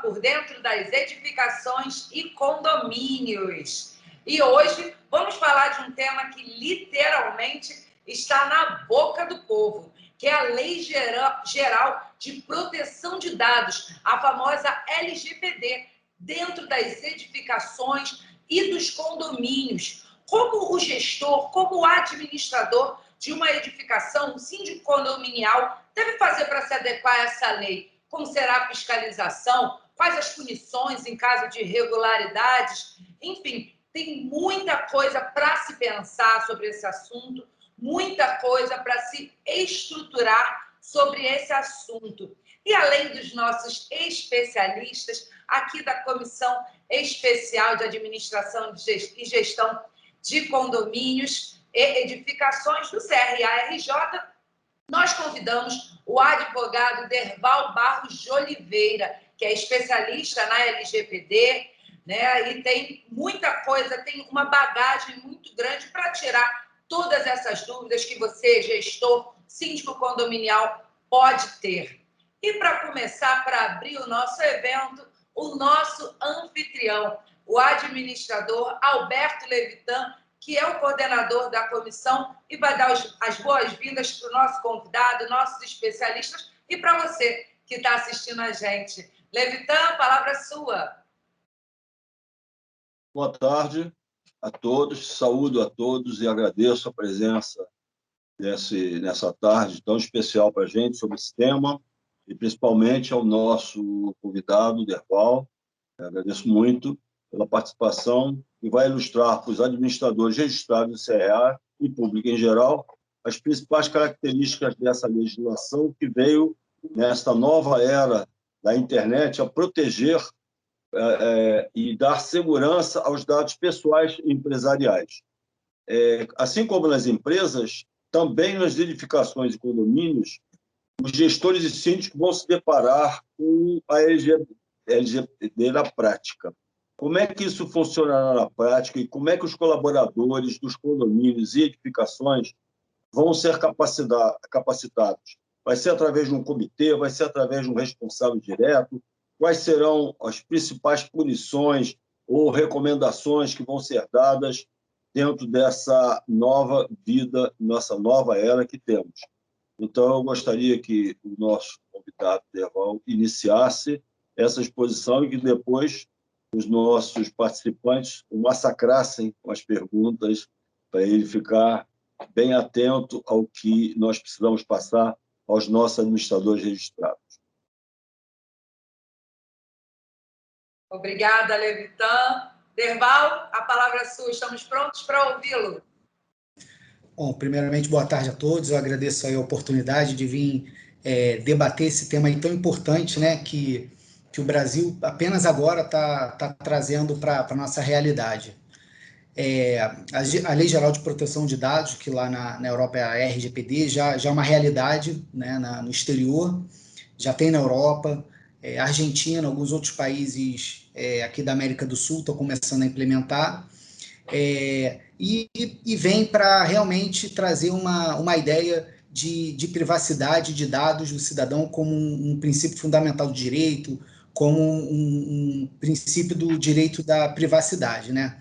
por dentro das edificações e condomínios. E hoje vamos falar de um tema que literalmente está na boca do povo, que é a Lei Geral de Proteção de Dados, a famosa LGPD, dentro das edificações e dos condomínios. Como o gestor, como o administrador de uma edificação, um síndico condominial, deve fazer para se adequar a essa lei? Como será a fiscalização? Quais as punições em caso de irregularidades? Enfim, tem muita coisa para se pensar sobre esse assunto, muita coisa para se estruturar sobre esse assunto. E além dos nossos especialistas, aqui da Comissão Especial de Administração e Gestão de Condomínios e Edificações do CRA-RJ, nós convidamos o advogado Derval Barros de Oliveira, que é especialista na LGPD, né? E tem muita coisa, tem uma bagagem muito grande para tirar todas essas dúvidas que você, gestor, síndico condominial, pode ter. E para começar, para abrir o nosso evento, o nosso anfitrião, o administrador Alberto Levitan, que é o coordenador da comissão e vai dar as boas-vindas para o nosso convidado, nossos especialistas e para você que está assistindo a gente. Levitan, a palavra é sua. Boa tarde a todos, saúdo a todos e agradeço a presença nessa tarde tão especial para a gente sobre esse tema e principalmente ao nosso convidado, Derval. Agradeço muito pela participação e vai ilustrar para os administradores registrados do CRA e público em geral as principais características dessa legislação que veio nesta nova era da internet a proteger e dar segurança aos dados pessoais e empresariais. Assim como nas empresas, também nas edificações e condomínios, os gestores e síndicos vão se deparar com a LGPD na prática. Como é que isso funcionará na prática e como é que os colaboradores dos condomínios e edificações vão ser capacitados? Vai ser através de um comitê? Vai ser através de um responsável direto? Quais serão as principais punições ou recomendações que vão ser dadas dentro dessa nova vida, nossa nova era que temos? Então, eu gostaria que o nosso convidado, Derval, iniciasse essa exposição e que depois os nossos participantes o massacrassem com as perguntas para ele ficar bem atento ao que nós precisamos passar aos nossos administradores registrados. Obrigada, Levitan. Derval, a palavra é sua. Estamos prontos para ouvi-lo. Bom, primeiramente, boa tarde a todos. Eu agradeço aí a oportunidade de vir debater esse tema aí tão importante, né, que o Brasil apenas agora está trazendo para a nossa realidade. A Lei Geral de Proteção de Dados, que lá na Europa é a RGPD, já é uma realidade, né, no exterior, já tem na Europa, Argentina, alguns outros países aqui da América do Sul estão começando a implementar, e vem para realmente trazer uma ideia de privacidade de dados do cidadão como um princípio fundamental do direito, como um princípio do direito da privacidade, né?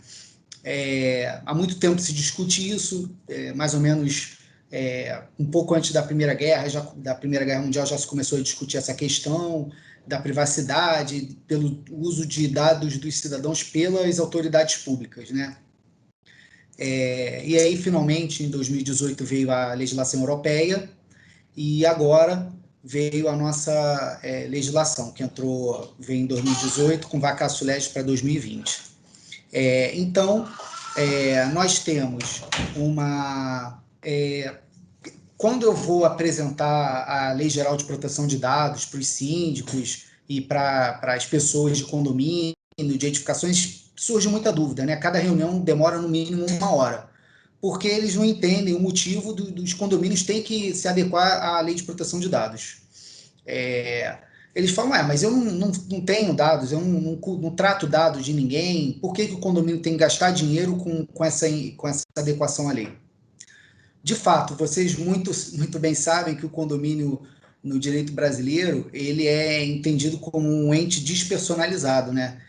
Há muito tempo se discute isso, mais ou menos um pouco antes da Primeira Guerra, da Primeira Guerra Mundial já se começou a discutir essa questão da privacidade, pelo uso de dados dos cidadãos pelas autoridades públicas, né? E aí, finalmente, em 2018, veio a legislação europeia e agora veio a nossa legislação, que veio em 2018, com vacatio legis para 2020. Então, nós temos quando eu vou apresentar a Lei Geral de Proteção de Dados para os síndicos e para as pessoas de condomínio, de edificações, surge muita dúvida, né? Cada reunião demora no mínimo 1 hora, porque eles não entendem o motivo dos condomínios terem que se adequar à Lei de Proteção de Dados. Eles falam, mas eu não tenho dados, eu não trato dados de ninguém, por que o condomínio tem que gastar dinheiro com essa adequação à lei? De fato, vocês muito bem sabem que o condomínio no direito brasileiro, ele é entendido como um ente despersonalizado, né?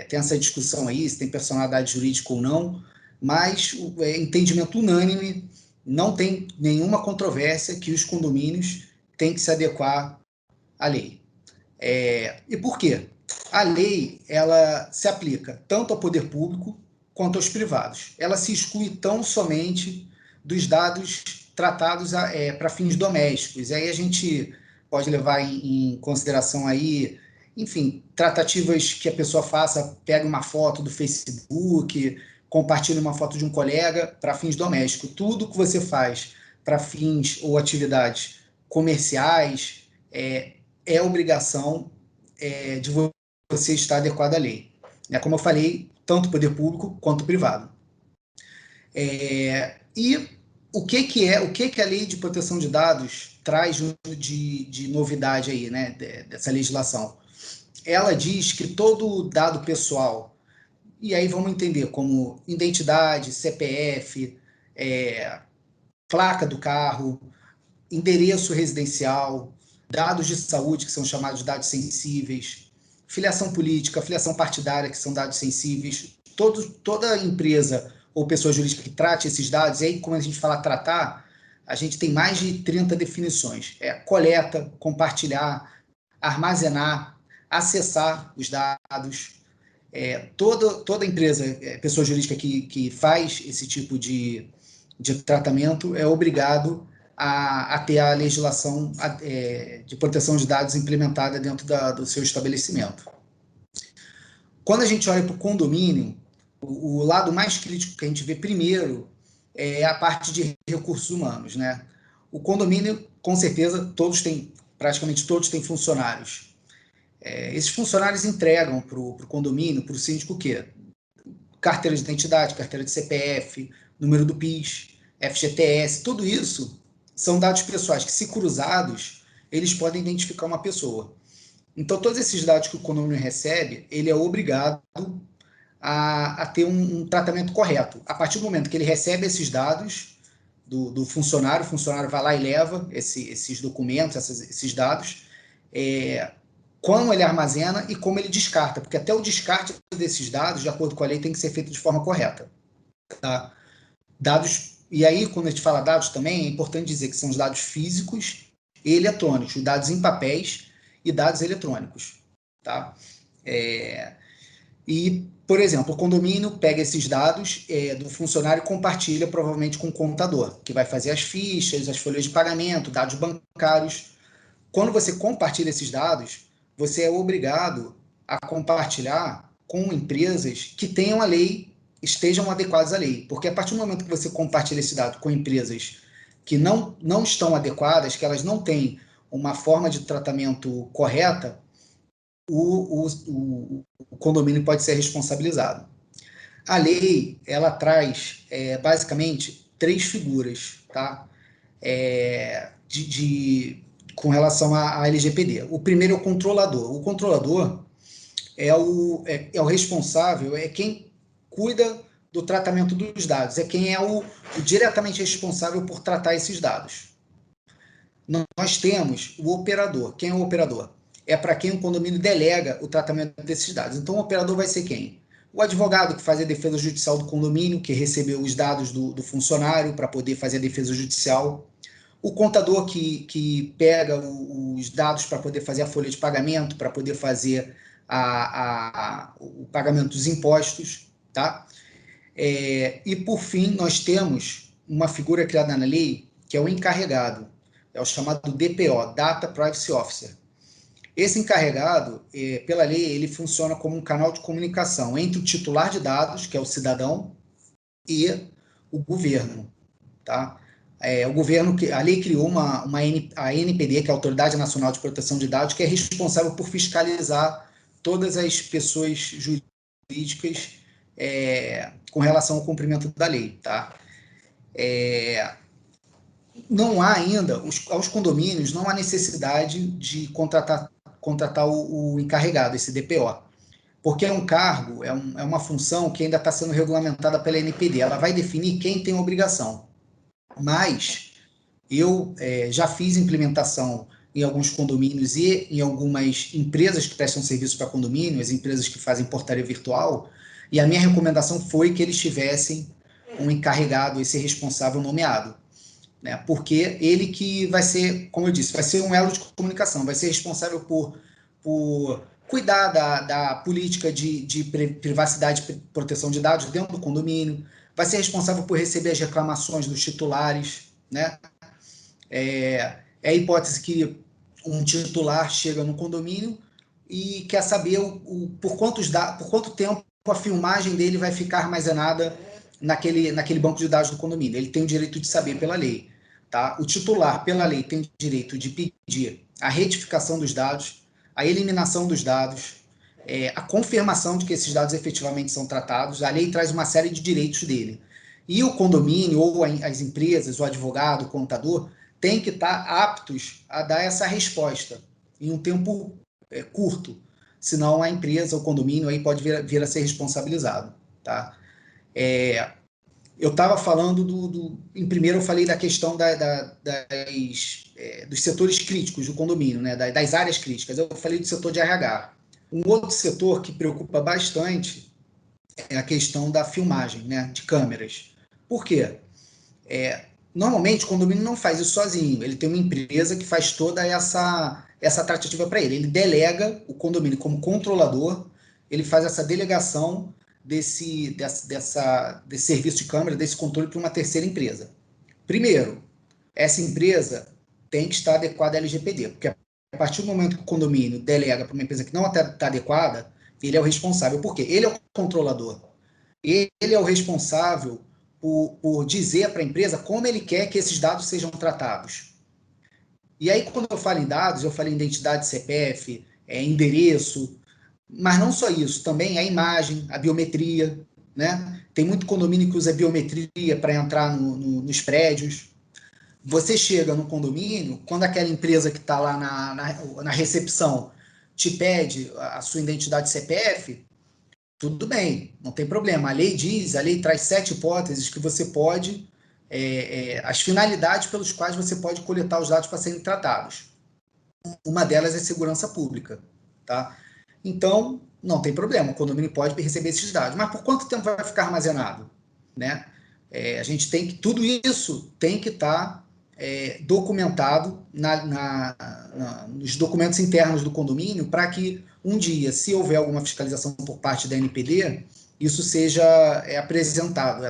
Tem essa discussão aí, se tem personalidade jurídica ou não, mas o entendimento unânime, não tem nenhuma controvérsia que os condomínios têm que se adequar à lei. E por quê? A lei, ela se aplica tanto ao poder público quanto aos privados. Ela se exclui tão somente dos dados tratados para fins domésticos. E aí a gente pode levar em consideração aí, enfim, tratativas que a pessoa faça, pega uma foto do Facebook, compartilha uma foto de um colega para fins domésticos. Tudo que você faz para fins ou atividades comerciais é obrigação de você estar adequado à lei. Como eu falei, tanto o poder público quanto o privado. E o que a Lei de Proteção de Dados traz de novidade aí, né, dessa legislação? Ela diz que todo dado pessoal, e aí vamos entender como identidade, CPF, placa do carro, endereço residencial, dados de saúde, que são chamados de dados sensíveis, filiação política, filiação partidária, que são dados sensíveis, toda empresa ou pessoa jurídica que trate esses dados, e aí quando a gente fala tratar, a gente tem mais de 30 definições. Coleta, compartilhar, armazenar, acessar os dados. Toda empresa, pessoa jurídica que faz esse tipo de tratamento é obrigado a ter a legislação de proteção de dados implementada dentro do seu estabelecimento. Quando a gente olha para o condomínio, o lado mais crítico que a gente vê primeiro é a parte de recursos humanos, né? O condomínio, com certeza, praticamente todos têm funcionários. Esses funcionários entregam para o condomínio, para o síndico, o quê? Carteira de identidade, carteira de CPF, número do PIS, FGTS, tudo isso são dados pessoais que, se cruzados, eles podem identificar uma pessoa. Então, todos esses dados que o condomínio recebe, ele é obrigado a ter um tratamento correto. A partir do momento que ele recebe esses dados do funcionário, o funcionário vai lá e leva esses documentos, esses dados, como ele armazena e como ele descarta, porque até o descarte desses dados, de acordo com a lei, tem que ser feito de forma correta. Tá? E aí, quando a gente fala dados também, é importante dizer que são os dados físicos e eletrônicos, os dados em papéis e dados eletrônicos. Tá? E, por exemplo, o condomínio pega esses dados do funcionário e compartilha, provavelmente, com o contador, que vai fazer as fichas, as folhas de pagamento, dados bancários. Quando você compartilha esses dados, você é obrigado a compartilhar com empresas que tenham a lei, estejam adequadas à lei. Porque a partir do momento que você compartilha esse dado com empresas que não estão adequadas, que elas não têm uma forma de tratamento correta, o condomínio pode ser responsabilizado. A lei, ela traz, basicamente, 3 figuras, tá? Com relação à LGPD. O primeiro é o controlador. O controlador é o responsável, é quem cuida do tratamento dos dados, é quem é o diretamente responsável por tratar esses dados. Nós temos o operador. Quem é o operador? É para quem o condomínio delega o tratamento desses dados. Então, o operador vai ser quem? O advogado que faz a defesa judicial do condomínio, que recebeu os dados do funcionário para poder fazer a defesa judicial. O contador que pega os dados para poder fazer a folha de pagamento, para poder fazer o pagamento dos impostos. Tá? E, por fim, nós temos uma figura criada na lei, que é o encarregado. É o chamado DPO, Data Privacy Officer. Esse encarregado, pela lei, ele funciona como um canal de comunicação entre o titular de dados, que é o cidadão, e o governo. Tá? O governo, a lei criou a NPD, que é a Autoridade Nacional de Proteção de Dados, que é responsável por fiscalizar todas as pessoas jurídicas com relação ao cumprimento da lei. Tá? Não há ainda, aos condomínios, não há necessidade de contratar o encarregado, esse DPO, porque é um cargo, é uma função que ainda está sendo regulamentada pela NPD. Ela vai definir quem tem obrigação. Mas eu já fiz implementação em alguns condomínios e em algumas empresas que prestam serviço para condomínio, as empresas que fazem portaria virtual, e a minha recomendação foi que eles tivessem um encarregado, esse responsável nomeado, né? Porque ele que vai ser, como eu disse, vai ser um elo de comunicação, vai ser responsável por cuidar da política de privacidade e proteção de dados dentro do condomínio, vai ser responsável por receber as reclamações dos titulares, né? É a hipótese que um titular chega no condomínio e quer saber por quanto tempo a filmagem dele vai ficar armazenada naquele banco de dados do condomínio. Ele tem o direito de saber pela lei. Tá? O titular, pela lei, tem o direito de pedir a retificação dos dados, a eliminação dos dados, a confirmação de que esses dados efetivamente são tratados. A lei traz uma série de direitos dele. E o condomínio, ou as empresas, o advogado, o contador, tem que estar aptos a dar essa resposta em um tempo curto. Senão a empresa, o condomínio, aí pode vir a ser responsabilizado. Tá? Eu estava falando em primeiro eu falei da questão dos setores críticos do condomínio, né, das áreas críticas. Eu falei do setor de RH. Um outro setor que preocupa bastante é a questão da filmagem, né, de câmeras. Por quê? Normalmente o condomínio não faz isso sozinho. Ele tem uma empresa que faz toda essa tratativa para ele. Ele delega o condomínio como controlador, ele faz essa delegação desse serviço de câmera, desse controle para uma terceira empresa. Primeiro, essa empresa tem que estar adequada à LGPD, porque a partir do momento que o condomínio delega para uma empresa que não está adequada, ele é o responsável. Por quê? Ele é o controlador. Ele é o responsável por dizer para a empresa como ele quer que esses dados sejam tratados. E aí, quando eu falo em dados, eu falo em identidade, CPF, endereço, mas não só isso, também a imagem, a biometria, né? Tem muito condomínio que usa biometria para entrar nos prédios. Você chega no condomínio, quando aquela empresa que está lá na recepção te pede a sua identidade CPF, tudo bem, não tem problema. A lei traz 7 hipóteses que você pode, as finalidades pelos quais você pode coletar os dados para serem tratados. Uma delas é segurança pública, tá? Então, não tem problema, o condomínio pode receber esses dados. Mas por quanto tempo vai ficar armazenado? Né? A gente tem que, tudo isso tem que estar documentado nos documentos internos do condomínio para que um dia, se houver alguma fiscalização por parte da NPD, isso seja apresentado,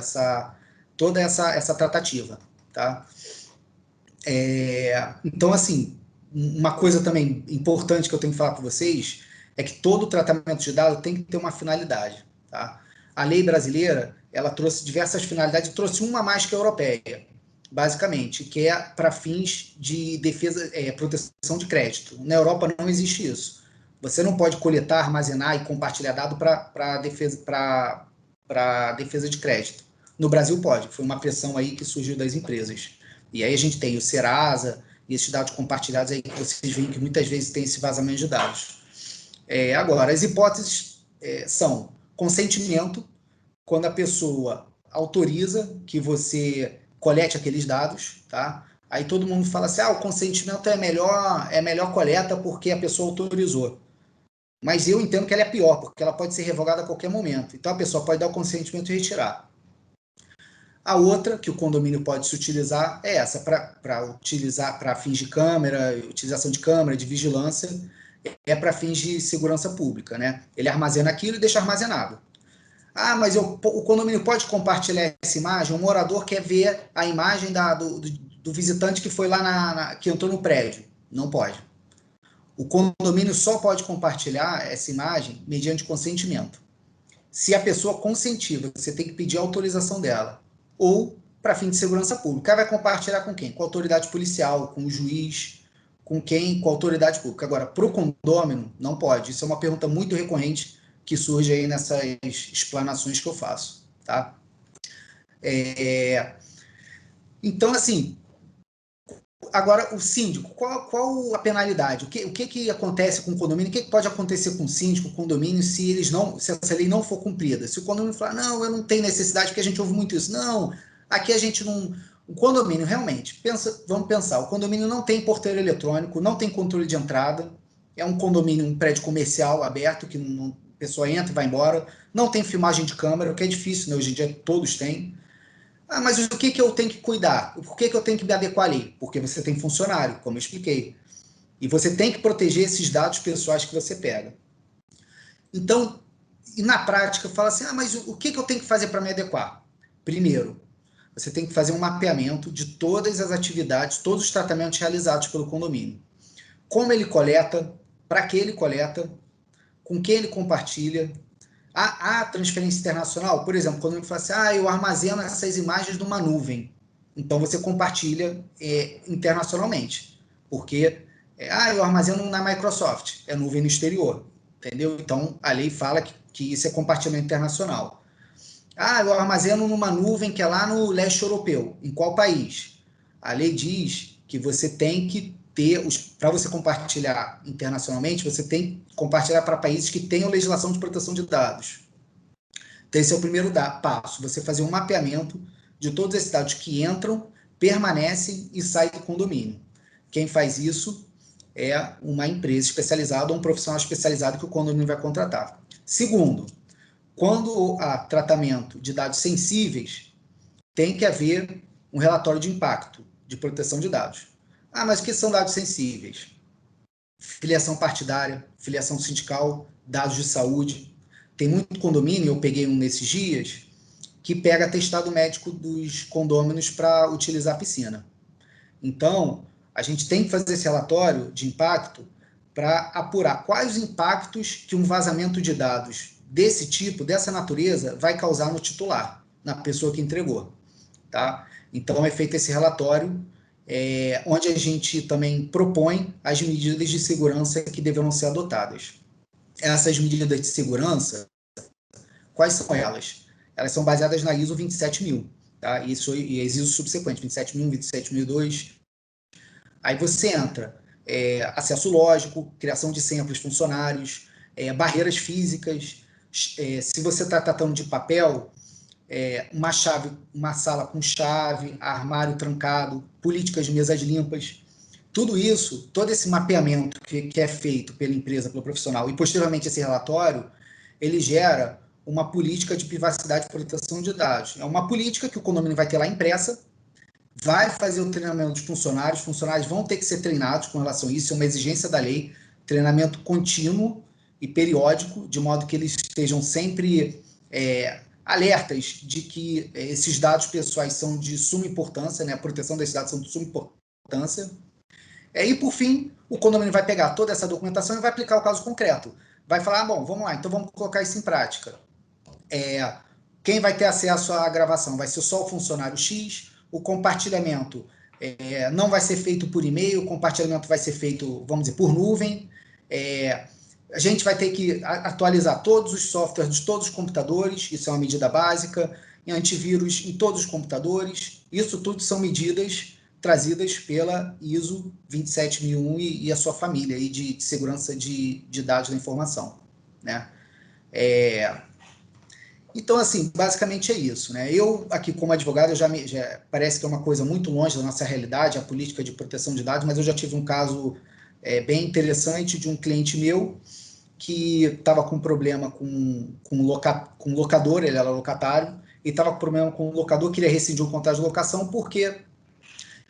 toda essa tratativa. Tá? Então, assim, uma coisa também importante que eu tenho que falar para vocês é que todo tratamento de dados tem que ter uma finalidade. Tá? A lei brasileira, ela trouxe diversas finalidades, trouxe uma mais que a europeia, basicamente, que é para fins de defesa, proteção de crédito. Na Europa não existe isso. Você não pode coletar, armazenar e compartilhar dado para defesa de crédito. No Brasil pode, foi uma pressão aí que surgiu das empresas. E aí a gente tem o Serasa e esses dados compartilhados aí que vocês veem que muitas vezes tem esse vazamento de dados. Agora, as hipóteses são consentimento, quando a pessoa autoriza que você colete aqueles dados, tá? Aí todo mundo fala assim, o consentimento é a melhor coleta porque a pessoa autorizou. Mas eu entendo que ela é pior, porque ela pode ser revogada a qualquer momento. Então a pessoa pode dar o consentimento e retirar. A outra que o condomínio pode se utilizar é essa, para utilizar para fins de câmera, utilização de câmera, de vigilância, para fins de segurança pública, né? Ele armazena aquilo e deixa armazenado. Mas o condomínio pode compartilhar essa imagem? O morador quer ver a imagem do visitante que foi lá que entrou no prédio. Não pode. O condomínio só pode compartilhar essa imagem mediante consentimento. Se a pessoa consentir, você tem que pedir a autorização dela. Ou para fim de segurança pública. Ela vai compartilhar com quem? Com a autoridade policial, com o juiz, com quem? Com a autoridade pública. Agora, para o condômino, não pode. Isso é uma pergunta muito recorrente que surge aí nessas explanações que eu faço. Tá? Então, assim, agora o síndico, qual a penalidade? O que acontece com o condomínio? O que pode acontecer com o síndico, com o condomínio, se essa lei não for cumprida? Se o condomínio falar, não, eu não tenho necessidade, porque a gente ouve muito isso. Não, aqui a gente não... O condomínio, realmente, vamos pensar, o condomínio não tem porteiro eletrônico, não tem controle de entrada, é um condomínio, um prédio comercial aberto, que a pessoa entra e vai embora, não tem filmagem de câmera, o que é difícil, né? Hoje em dia todos têm. Ah, mas o que eu tenho que cuidar? Por que eu tenho que me adequar ali? Porque você tem funcionário, como eu expliquei. E você tem que proteger esses dados pessoais que você pega. Então, e na prática, fala assim, mas o que eu tenho que fazer para me adequar? Primeiro, você tem que fazer um mapeamento de todas as atividades, todos os tratamentos realizados pelo condomínio. Como ele coleta, para que ele coleta, com quem ele compartilha. A transferência internacional, por exemplo, quando ele fala assim, eu armazeno essas imagens numa nuvem. Então, você compartilha internacionalmente. Porque, eu armazeno na Microsoft, é nuvem no exterior. Entendeu? Então, a lei fala que isso é compartilhamento internacional. Eu armazeno numa nuvem que é lá no leste europeu. Em qual país? A lei diz que você tem que ter, para você compartilhar internacionalmente, você tem que compartilhar para países que tenham legislação de proteção de dados. Então, esse é o primeiro passo, você fazer um mapeamento de todos esses dados que entram, permanecem e saem do condomínio. Quem faz isso é uma empresa especializada ou um profissional especializado que o condomínio vai contratar. Segundo, quando há tratamento de dados sensíveis, tem que haver um relatório de impacto de proteção de dados. Mas o que são dados sensíveis? Filiação partidária, filiação sindical, dados de saúde. Tem muito condomínio, eu peguei um nesses dias, que pega atestado médico dos condôminos para utilizar a piscina. Então, a gente tem que fazer esse relatório de impacto para apurar quais os impactos que um vazamento de dados desse tipo, dessa natureza, vai causar no titular, na pessoa que entregou. Tá? Então, é feito esse relatório, onde a gente também propõe as medidas de segurança que deverão ser adotadas. Essas medidas de segurança, quais são elas? Elas são baseadas na ISO 27000, tá? Isso e as ISO subsequentes, 27001, 27002. Aí você entra, acesso lógico, criação de senha para os funcionários, barreiras físicas, se você está tratando de papel, uma chave, uma sala com chave, armário trancado, políticas de mesas limpas, tudo isso, todo esse mapeamento que é feito pela empresa, pelo profissional, e posteriormente esse relatório, ele gera uma política de privacidade e proteção de dados. É uma política que o condomínio vai ter lá impressa, vai fazer o treinamento dos funcionários, os funcionários vão ter que ser treinados com relação a isso, é uma exigência da lei, treinamento contínuo e periódico, de modo que eles estejam sempre alertas de que esses dados pessoais são de suma importância, né? A proteção desses dados são de suma importância. E, por fim, o condomínio vai pegar toda essa documentação e vai aplicar o caso concreto. Vai falar, bom, vamos lá, então vamos colocar isso em prática. Quem vai ter acesso à gravação vai ser só o funcionário X, o compartilhamento não vai ser feito por e-mail, o compartilhamento vai ser feito, vamos dizer, por nuvem. A gente vai ter que atualizar todos os softwares de todos os computadores, isso é uma medida básica, em antivírus em todos os computadores, isso tudo são medidas trazidas pela ISO 27001 e a sua família aí de segurança de dados da informação, né? Então, assim, basicamente é isso, né? Eu, aqui como advogado, já parece que é uma coisa muito longe da nossa realidade, a política de proteção de dados, mas eu já tive um caso bem interessante de um cliente meu que estava com problema com locador, ele era locatário, e estava com problema com o locador, queria rescindir o contrato de locação, porque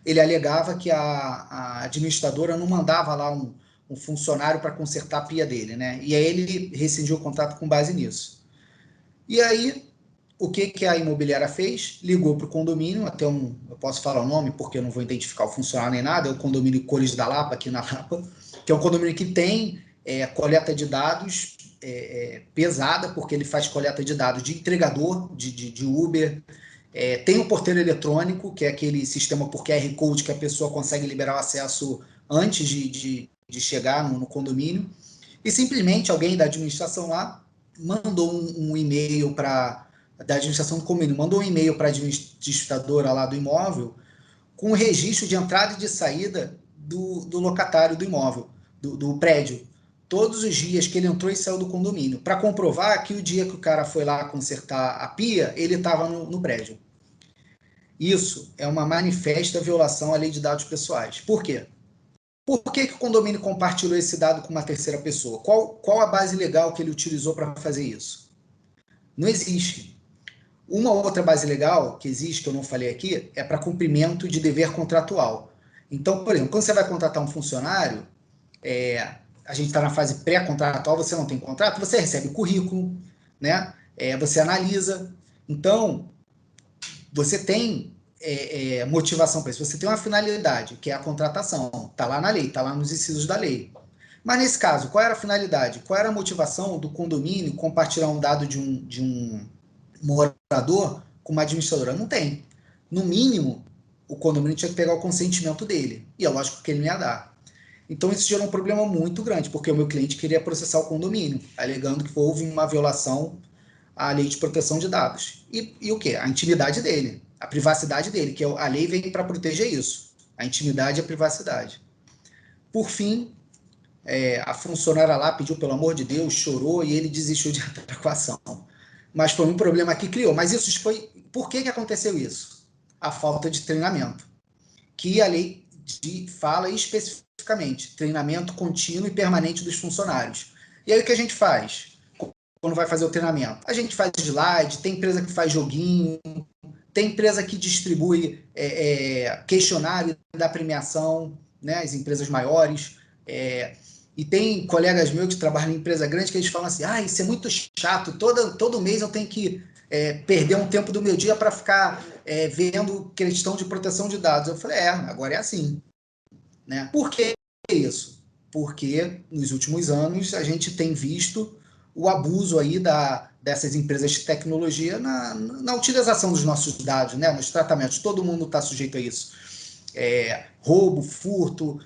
ele alegava que a administradora não mandava lá um funcionário para consertar a pia dele, né? E aí ele rescindiu o contrato com base nisso. E aí, o que a imobiliária fez? Ligou para o condomínio, eu posso falar o nome porque eu não vou identificar o funcionário nem nada, é o condomínio Cores da Lapa, aqui na Lapa, que é um condomínio que tem coleta de dados pesada, porque ele faz coleta de dados de entregador, de Uber, tem o porteiro eletrônico, que é aquele sistema por QR Code que a pessoa consegue liberar o acesso antes de chegar no condomínio, e simplesmente alguém da administração lá mandou um e-mail da administração do condomínio, mandou um e-mail para a administradora lá do imóvel com o registro de entrada e de saída do locatário do imóvel, do prédio, todos os dias que ele entrou e saiu do condomínio, para comprovar que o dia que o cara foi lá consertar a pia, ele estava no prédio. Isso é uma manifesta violação à lei de dados pessoais. Por quê? Por que o condomínio compartilhou esse dado com uma terceira pessoa? Qual a base legal que ele utilizou para fazer isso? Não existe. Uma outra base legal que existe, que eu não falei aqui, é para cumprimento de dever contratual. Então, por exemplo, quando você vai contratar um funcionário, a gente está na fase pré-contratual, você não tem contrato, você recebe o currículo, né? Você analisa. Então, você tem motivação para isso, você tem uma finalidade, que é a contratação. Está lá na lei, está lá nos incisos da lei. Mas nesse caso, qual era a finalidade? Qual era a motivação do condomínio compartilhar um dado de um morador com uma administradora? Não tem. No mínimo, o condomínio tinha que pegar o consentimento dele. E é lógico que ele não ia dar. Então isso gerou um problema muito grande, porque o meu cliente queria processar o condomínio, alegando que houve uma violação à lei de proteção de dados. E o quê? A intimidade dele, a privacidade dele, que a lei vem para proteger isso. A intimidade e a privacidade. Por fim, a funcionária lá pediu, pelo amor de Deus, chorou e ele desistiu de entrar com a ação. Mas foi um problema que criou. Mas isso foi... Por que aconteceu isso? A falta de treinamento, que a lei fala especificamente, treinamento contínuo e permanente dos funcionários. E aí o que a gente faz quando vai fazer o treinamento? A gente faz slide, tem empresa que faz joguinho, tem empresa que distribui questionário da premiação, né, as empresas maiores, e tem colegas meus que trabalham em empresa grande que eles falam assim, isso é muito chato, todo mês eu tenho que perder um tempo do meu dia para ficar vendo questão de proteção de dados. Eu falei, agora é assim. Né? Por que isso? Porque nos últimos anos a gente tem visto o abuso aí dessas empresas de tecnologia na utilização dos nossos dados, né? Nos tratamentos. Todo mundo está sujeito a isso. Roubo, furto,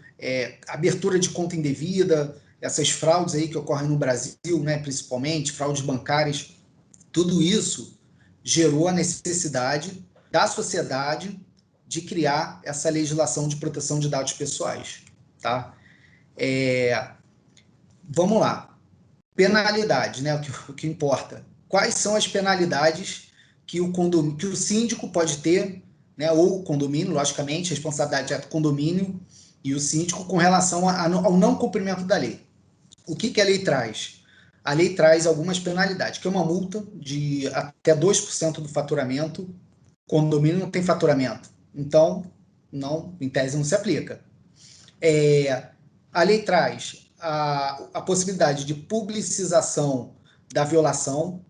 abertura de conta indevida, essas fraudes aí que ocorrem no Brasil, né? Principalmente, fraudes bancárias. Tudo isso gerou a necessidade da sociedade de criar essa legislação de proteção de dados pessoais. Tá? Vamos lá. Penalidade, né? O que importa. Quais são as penalidades que o síndico pode ter, né? Ou o condomínio, logicamente, responsabilidade é do condomínio e o síndico com relação ao não cumprimento da lei. O que a lei traz? A lei traz algumas penalidades, que é uma multa de até 2% do faturamento. O condomínio não tem faturamento, então, em tese, não se aplica. A lei traz a possibilidade de publicização da violação,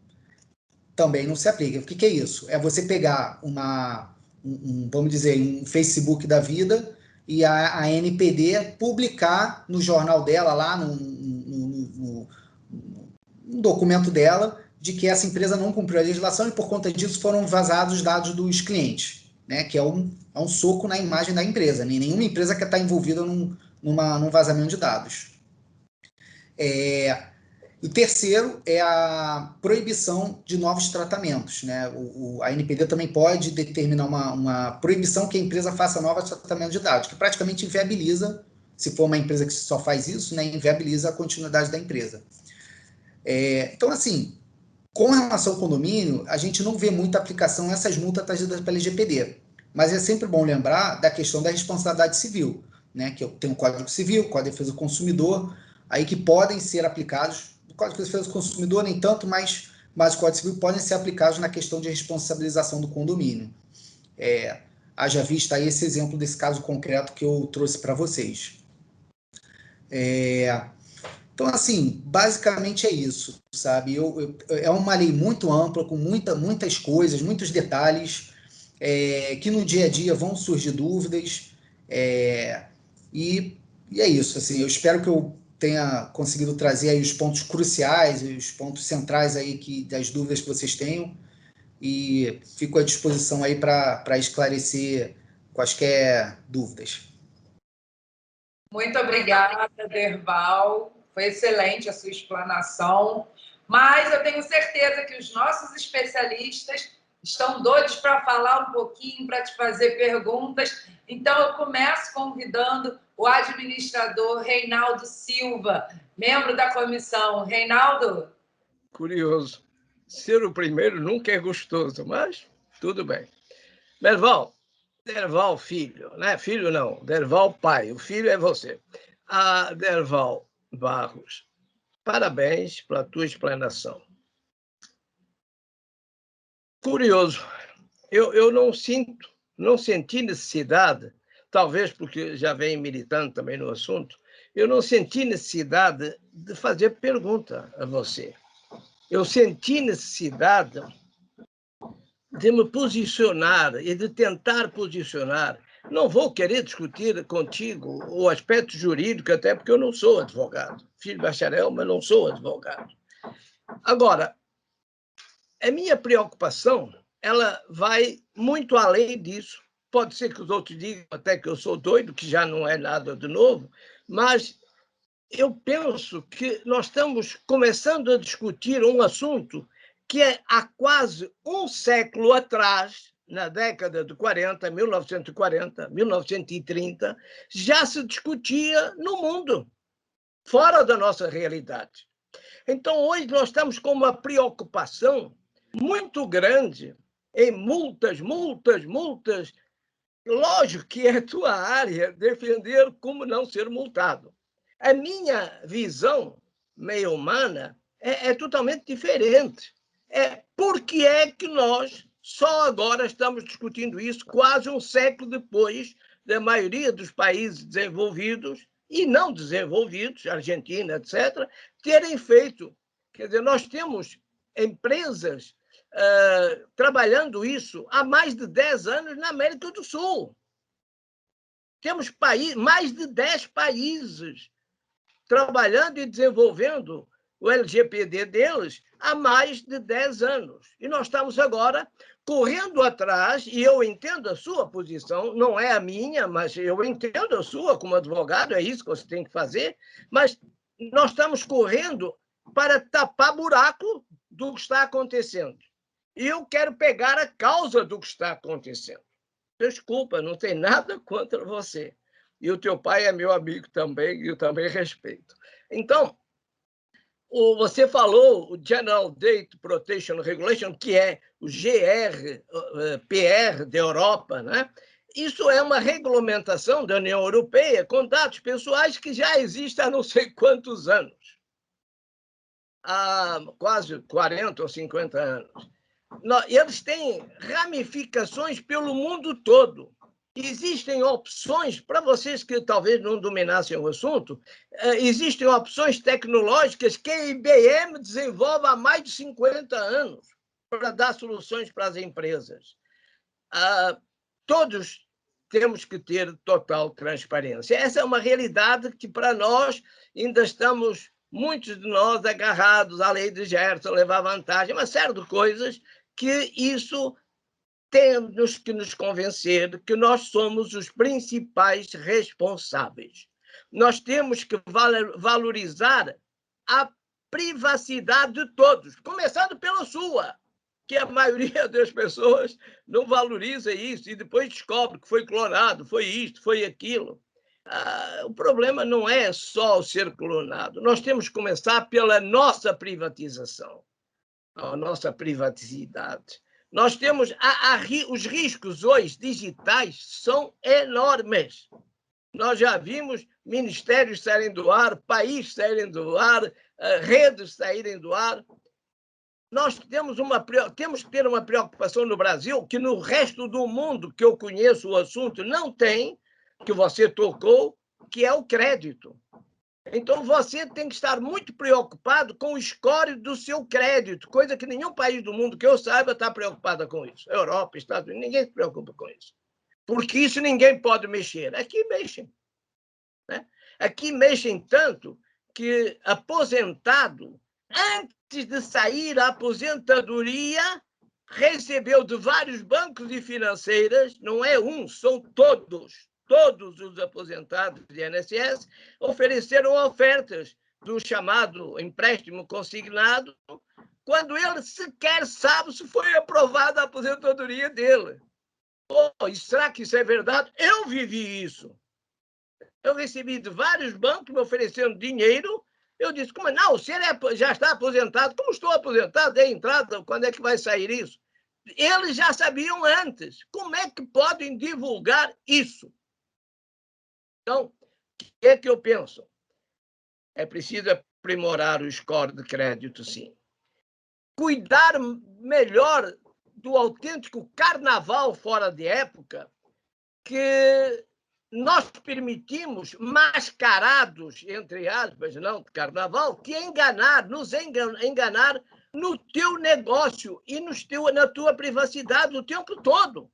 também não se aplica. O que é isso? É você pegar vamos dizer, um Facebook da vida e a ANPD publicar no jornal dela, lá no documento dela, de que essa empresa não cumpriu a legislação e, por conta disso, foram vazados os dados dos clientes, né? Que é um soco na imagem da empresa. Nenhuma empresa quer estar envolvida num vazamento de dados. O terceiro é a proibição de novos tratamentos, né? A ANPD também pode determinar uma proibição que a empresa faça novos tratamentos de dados, que praticamente inviabiliza, se for uma empresa que só faz isso, né, inviabiliza a continuidade da empresa. Então, assim, com relação ao condomínio, a gente não vê muita aplicação essas multas trazidas pela LGPD, mas é sempre bom lembrar da questão da responsabilidade civil, né? Que tem o Código Civil, o Código de Defesa do Consumidor, aí que podem ser aplicados. O Código de Defesa do Consumidor nem tanto, mas o Código Civil podem ser aplicados na questão de responsabilização do condomínio. Haja vista aí esse exemplo desse caso concreto que eu trouxe para vocês. Então, assim, basicamente é isso, sabe? É uma lei muito ampla, com muitas coisas, muitos detalhes, que no dia a dia vão surgir dúvidas, e é isso, assim, eu espero que eu tenha conseguido trazer aí os pontos cruciais, os pontos centrais aí das dúvidas que vocês tenham, e fico à disposição aí para esclarecer quaisquer dúvidas. Muito obrigada, Derval. Foi excelente a sua explanação, mas eu tenho certeza que os nossos especialistas estão doidos para falar um pouquinho, para te fazer perguntas. Então, eu começo convidando o administrador Reinaldo Silva, membro da comissão. Reinaldo? Curioso. Ser o primeiro nunca é gostoso, mas tudo bem. Derval filho, né? Filho não, Derval pai, o filho é você. Derval Barros, parabéns pela tua explanação. Curioso, eu não senti necessidade, talvez porque já venho militando também no assunto, eu não senti necessidade de fazer pergunta a você. Eu senti necessidade de me posicionar e de tentar posicionar. Não vou querer discutir contigo o aspecto jurídico, até porque eu não sou advogado. Filho bacharel, mas não sou advogado. Agora, a minha preocupação, ela vai muito além disso. Pode ser que os outros digam até que eu sou doido, que já não é nada de novo, mas eu penso que nós estamos começando a discutir um assunto que há quase um século atrás, na década de 40, 1940, 1930, já se discutia no mundo, fora da nossa realidade. Então, hoje nós estamos com uma preocupação muito grande em multas. Lógico que é a tua área defender como não ser multado. A minha visão meio humana é totalmente diferente. Por que é que nós só agora estamos discutindo isso, quase um século depois da maioria dos países desenvolvidos e não desenvolvidos, Argentina, etc., terem feito? Quer dizer, nós temos empresas trabalhando isso há mais de 10 anos na América do Sul. Temos mais de 10 países trabalhando e desenvolvendo o LGPD deles há mais de 10 anos. E nós estamos agora correndo atrás, e eu entendo a sua posição, não é a minha, mas eu entendo a sua como advogado, é isso que você tem que fazer, mas nós estamos correndo para tapar buraco do que está acontecendo. E eu quero pegar a causa do que está acontecendo. Desculpa, não tem nada contra você. E o teu pai é meu amigo também, e eu também respeito. Então, você falou o General Data Protection Regulation, que é o GDPR da Europa, né? Isso é uma regulamentação da União Europeia com dados pessoais que já existe há não sei quantos anos. Há quase 40 ou 50 anos. Eles têm ramificações pelo mundo todo. Existem opções, para vocês que talvez não dominassem o assunto, existem opções tecnológicas que a IBM desenvolve há mais de 50 anos para dar soluções para as empresas. Todos temos que ter total transparência. Essa é uma realidade que, para nós, ainda estamos, muitos de nós, agarrados à lei de Gerson, levar vantagem, uma série de coisas que isso temos que nos convencer que nós somos os principais responsáveis. Nós temos que valorizar a privacidade de todos, começando pela sua, que a maioria das pessoas não valoriza isso e depois descobre que foi clonado, foi isto, foi aquilo. O problema não é só o ser clonado. Nós temos que começar pela nossa privatização, a nossa privacidade. Nós temos os riscos hoje digitais são enormes. Nós já vimos ministérios saírem do ar, países saírem do ar, redes saírem do ar. Nós temos que ter uma preocupação no Brasil que no resto do mundo que eu conheço o assunto não tem, que você tocou, que é o crédito. Então, você tem que estar muito preocupado com o score do seu crédito, coisa que nenhum país do mundo que eu saiba está preocupada com isso. Europa, Estados Unidos, ninguém se preocupa com isso. Porque isso ninguém pode mexer. Aqui mexem. Né? Aqui mexem tanto que aposentado, antes de sair a aposentadoria, recebeu de vários bancos e financeiras, não é um, são todos os aposentados de INSS ofereceram ofertas do chamado empréstimo consignado, quando ele sequer sabe se foi aprovada a aposentadoria dele. Será que isso é verdade? Eu vivi isso. Eu recebi de vários bancos me oferecendo dinheiro. Eu disse, como não, se ele já está aposentado, como estou aposentado, é entrada, quando é que vai sair isso? eles já sabiam antes. Como é que podem divulgar isso? Então, o que é que eu penso? É preciso aprimorar o score de crédito, sim. Cuidar melhor do autêntico carnaval fora de época, que nós permitimos, mascarados, entre aspas, não de carnaval, que nos enganar no teu negócio e na tua privacidade o tempo todo.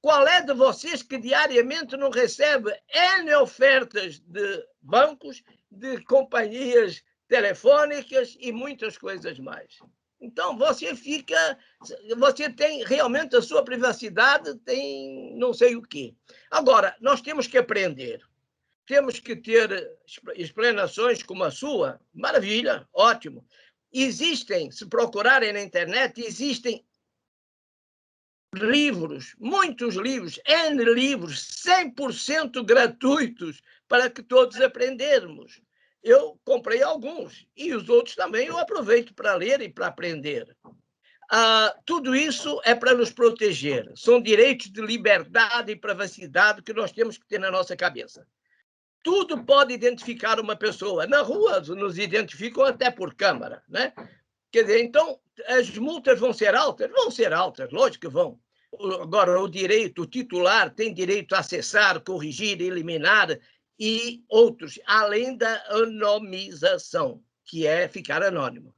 Qual é de vocês que diariamente não recebe N ofertas de bancos, de companhias telefônicas e muitas coisas mais? Então, você tem realmente a sua privacidade, tem não sei o quê. Agora, nós temos que aprender. Temos que ter explanações como a sua. Maravilha, ótimo. Existem, se procurarem na internet, existem livros, muitos livros, N livros, 100% gratuitos para que todos aprendermos. Eu comprei alguns e os outros também eu aproveito para ler e para aprender. Tudo isso é para nos proteger. São direitos de liberdade e privacidade que nós temos que ter na nossa cabeça. Tudo pode identificar uma pessoa. Na rua nos identificam até por câmara, né? Quer dizer, então, as multas vão ser altas? Vão ser altas, lógico que vão. Agora, o titular tem direito a acessar, corrigir, eliminar e outros, além da anonimização, que é ficar anônimo.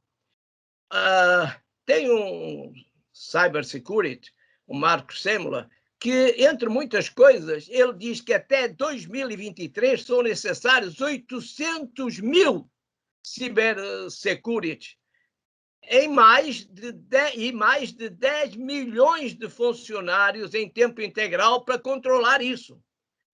Tem um cybersecurity, o Marco Sêmula, que, entre muitas coisas, ele diz que até 2023 são necessários 800 mil cybersecurity e mais de 10 milhões de funcionários em tempo integral para controlar isso.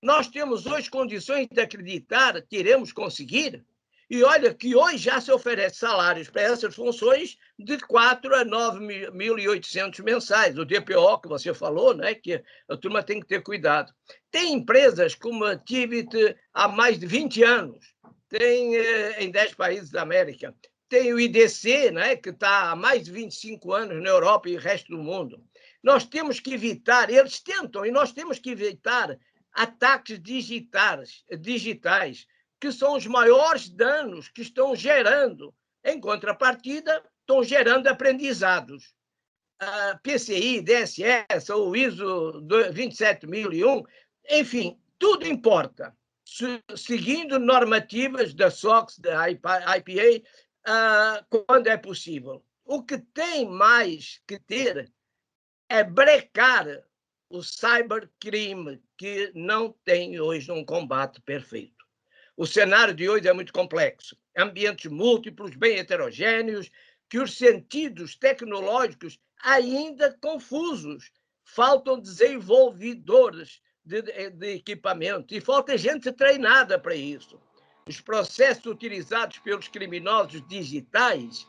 Nós temos hoje condições de acreditar que iremos conseguir. E olha que hoje já se oferece salários para essas funções de 4 a 9.800 mensais. O DPO que você falou, né, que a turma tem que ter cuidado. Tem empresas como a Tivit há mais de 20 anos. Tem em 10 países da América. Tem o IDC, né, que está há mais de 25 anos na Europa e no resto do mundo. Nós temos que evitar, eles tentam, e nós temos que evitar ataques digitais, que são os maiores danos que estão gerando. Em contrapartida, estão gerando aprendizados. PCI, DSS, ou ISO 27001, enfim, tudo importa. Seguindo normativas da SOX, da IPA, quando é possível. O que tem mais que ter é brecar o cybercrime, que não tem hoje um combate perfeito. O cenário de hoje é muito complexo. Ambientes múltiplos, bem heterogêneos, que os sentidos tecnológicos ainda confusos. Faltam desenvolvedores de equipamento e falta gente treinada para isso. Os processos utilizados pelos criminosos digitais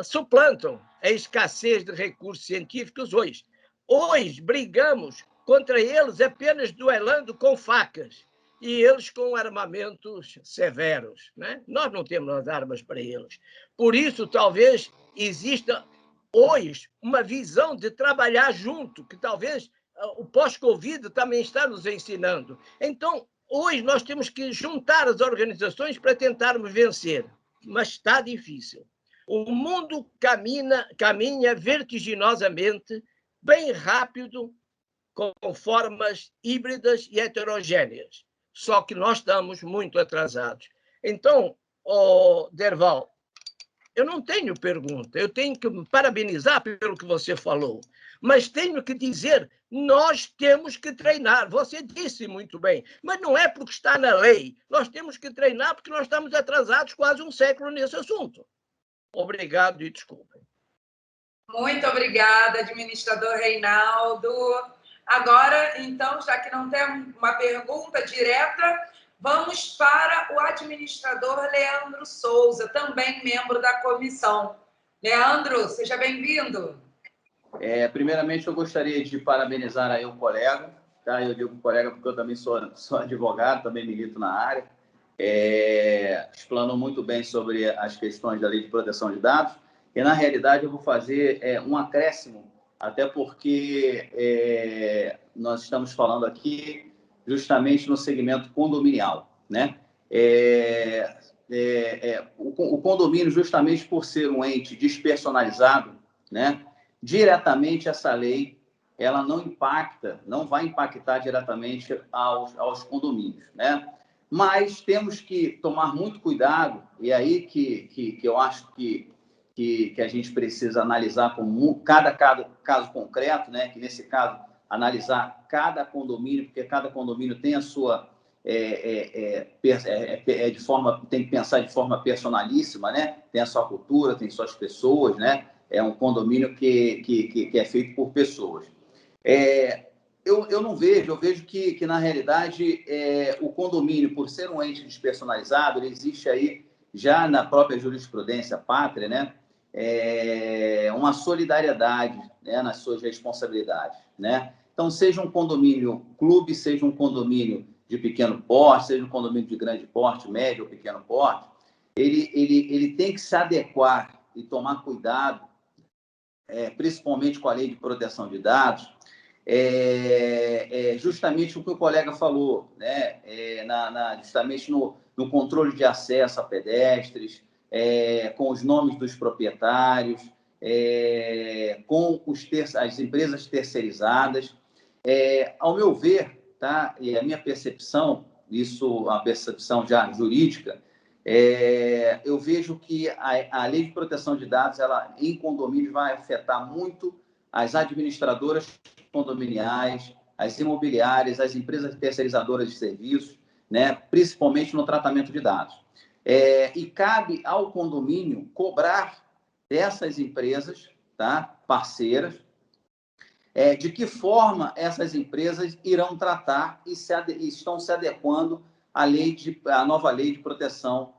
suplantam a escassez de recursos científicos hoje. Hoje brigamos contra eles apenas duelando com facas e eles com armamentos severos, né? Nós não temos as armas para eles. Por isso, talvez exista hoje uma visão de trabalhar junto, que talvez o pós-Covid também está nos ensinando. Então, hoje nós temos que juntar as organizações para tentarmos vencer, mas está difícil. O mundo caminha vertiginosamente, bem rápido, com formas híbridas e heterogêneas. Só que nós estamos muito atrasados. Então, Derval, eu não tenho pergunta, eu tenho que me parabenizar pelo que você falou, mas tenho que dizer, nós temos que treinar. Você disse muito bem, mas não é porque está na lei. Nós temos que treinar porque nós estamos atrasados quase um século nesse assunto. Obrigado e desculpem. Muito obrigada, administrador Reinaldo. Agora, então, já que não tem uma pergunta direta, vamos para o administrador Leandro Souza, também membro da comissão. Leandro, seja bem-vindo. Primeiramente, eu gostaria de parabenizar aí o colega, tá? Eu digo colega porque eu também sou advogado, também milito na área. Explanou muito bem sobre as questões da Lei de Proteção de Dados e, na realidade, eu vou fazer um acréscimo até porque nós estamos falando aqui justamente no segmento condominial, né? O condomínio, justamente por ser um ente despersonalizado, né? Diretamente essa lei, ela não vai impactar diretamente aos condomínios, né? Mas temos que tomar muito cuidado, e aí que eu acho que a gente precisa analisar com cada caso concreto, né? Que nesse caso, analisar cada condomínio, porque cada condomínio tem a sua tem que pensar de forma personalíssima, né? Tem a sua cultura, tem suas pessoas, né? É um condomínio que é feito por pessoas. Eu não vejo, eu vejo que na realidade, o condomínio, por ser um ente despersonalizado, ele existe aí, já na própria jurisprudência pátria, né? Uma solidariedade, né? Nas suas responsabilidades, né? Então, seja um condomínio clube, seja um condomínio de pequeno porte, seja um condomínio de grande porte, médio ou pequeno porte, ele tem que se adequar e tomar cuidado, principalmente com a lei de proteção de dados, justamente o que o colega falou, né? Justamente no controle de acesso a pedestres, com os nomes dos proprietários, com as empresas terceirizadas. Ao meu ver, tá? E a minha percepção, isso a percepção já jurídica, eu vejo que a lei de proteção de dados, ela em condomínios vai afetar muito as administradoras condominiais, as imobiliárias, as empresas terceirizadoras de serviços, né? Principalmente no tratamento de dados. E cabe ao condomínio cobrar dessas empresas, tá? Parceiras, de que forma essas empresas irão tratar e estão se adequando à nova lei de proteção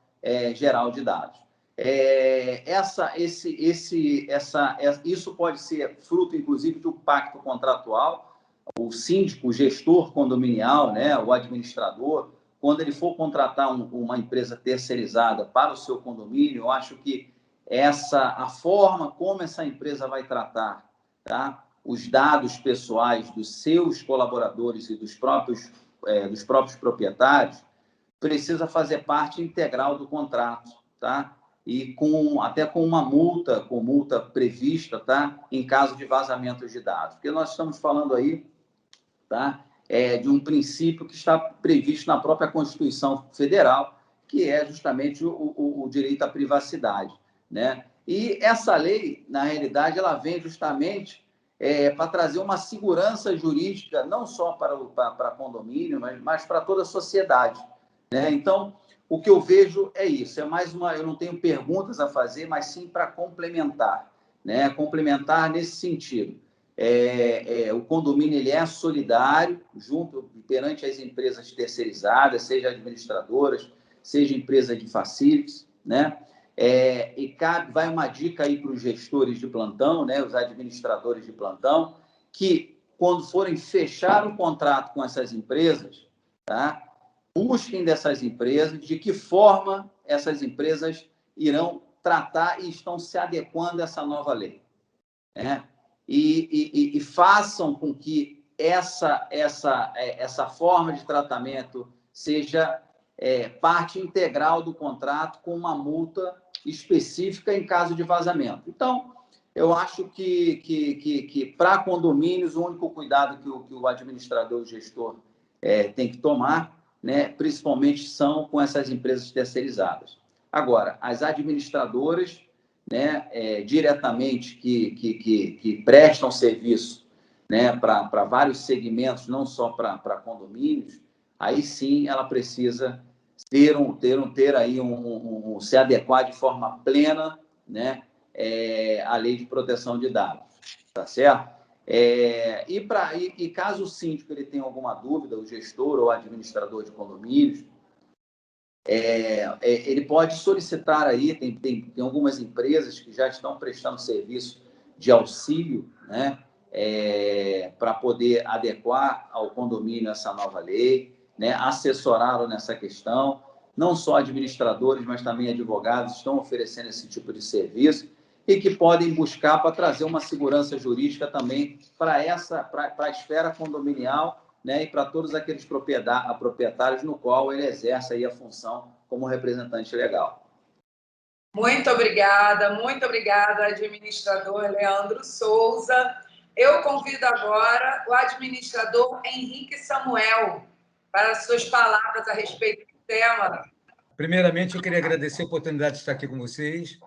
geral de dados. Isso pode ser fruto, inclusive, de um pacto contratual. O síndico, o gestor condominial, né, o administrador, quando ele for contratar uma empresa terceirizada para o seu condomínio, eu acho que a forma como essa empresa vai tratar, tá? Os dados pessoais dos seus colaboradores e dos próprios proprietários precisa fazer parte integral do contrato, tá? E até com multa prevista, tá? Em caso de vazamento de dados. Porque nós estamos falando aí, tá? De um princípio que está previsto na própria Constituição Federal, que é justamente o direito à privacidade, né? E essa lei, na realidade, ela vem justamente para trazer uma segurança jurídica, não só para condomínio, mas para toda a sociedade, né? Então, o que eu vejo é isso. Eu não tenho perguntas a fazer, mas sim para complementar, né? Complementar nesse sentido. O condomínio ele é solidário perante as empresas terceirizadas, seja administradoras, seja empresa de facilities, né? Vai uma dica aí para os gestores de plantão, né? Os administradores de plantão, que quando forem fechar um contrato com essas empresas, tá? Busquem dessas empresas de que forma essas empresas irão tratar e estão se adequando a essa nova lei, né? E façam com que essa forma de tratamento seja parte integral do contrato, com uma multa específica em caso de vazamento. Então, eu acho que para condomínios, o único cuidado que o administrador, o gestor, tem que tomar, né, principalmente são com essas empresas terceirizadas. Agora, as administradoras, né, diretamente que prestam serviço, né, para vários segmentos, não só para condomínios, aí sim ela precisa ter aí se adequar de forma plena, né, à lei de proteção de dados, tá certo? E caso o síndico ele tenha alguma dúvida, o gestor ou administrador de condomínios, ele pode solicitar aí, tem algumas empresas que já estão prestando serviço de auxílio, né, para poder adequar ao condomínio essa nova lei, né, assessoraram nessa questão. Não só administradores, mas também advogados estão oferecendo esse tipo de serviço. e que podem buscar para trazer uma segurança jurídica também para a esfera condominial, né, e para todos aqueles proprietários no qual ele exerce aí a função como representante legal. Muito obrigada, administrador Leandro Souza. Eu convido agora o administrador Henrique Samuel para suas palavras a respeito do tema. Primeiramente, eu queria agradecer a oportunidade de estar aqui com vocês.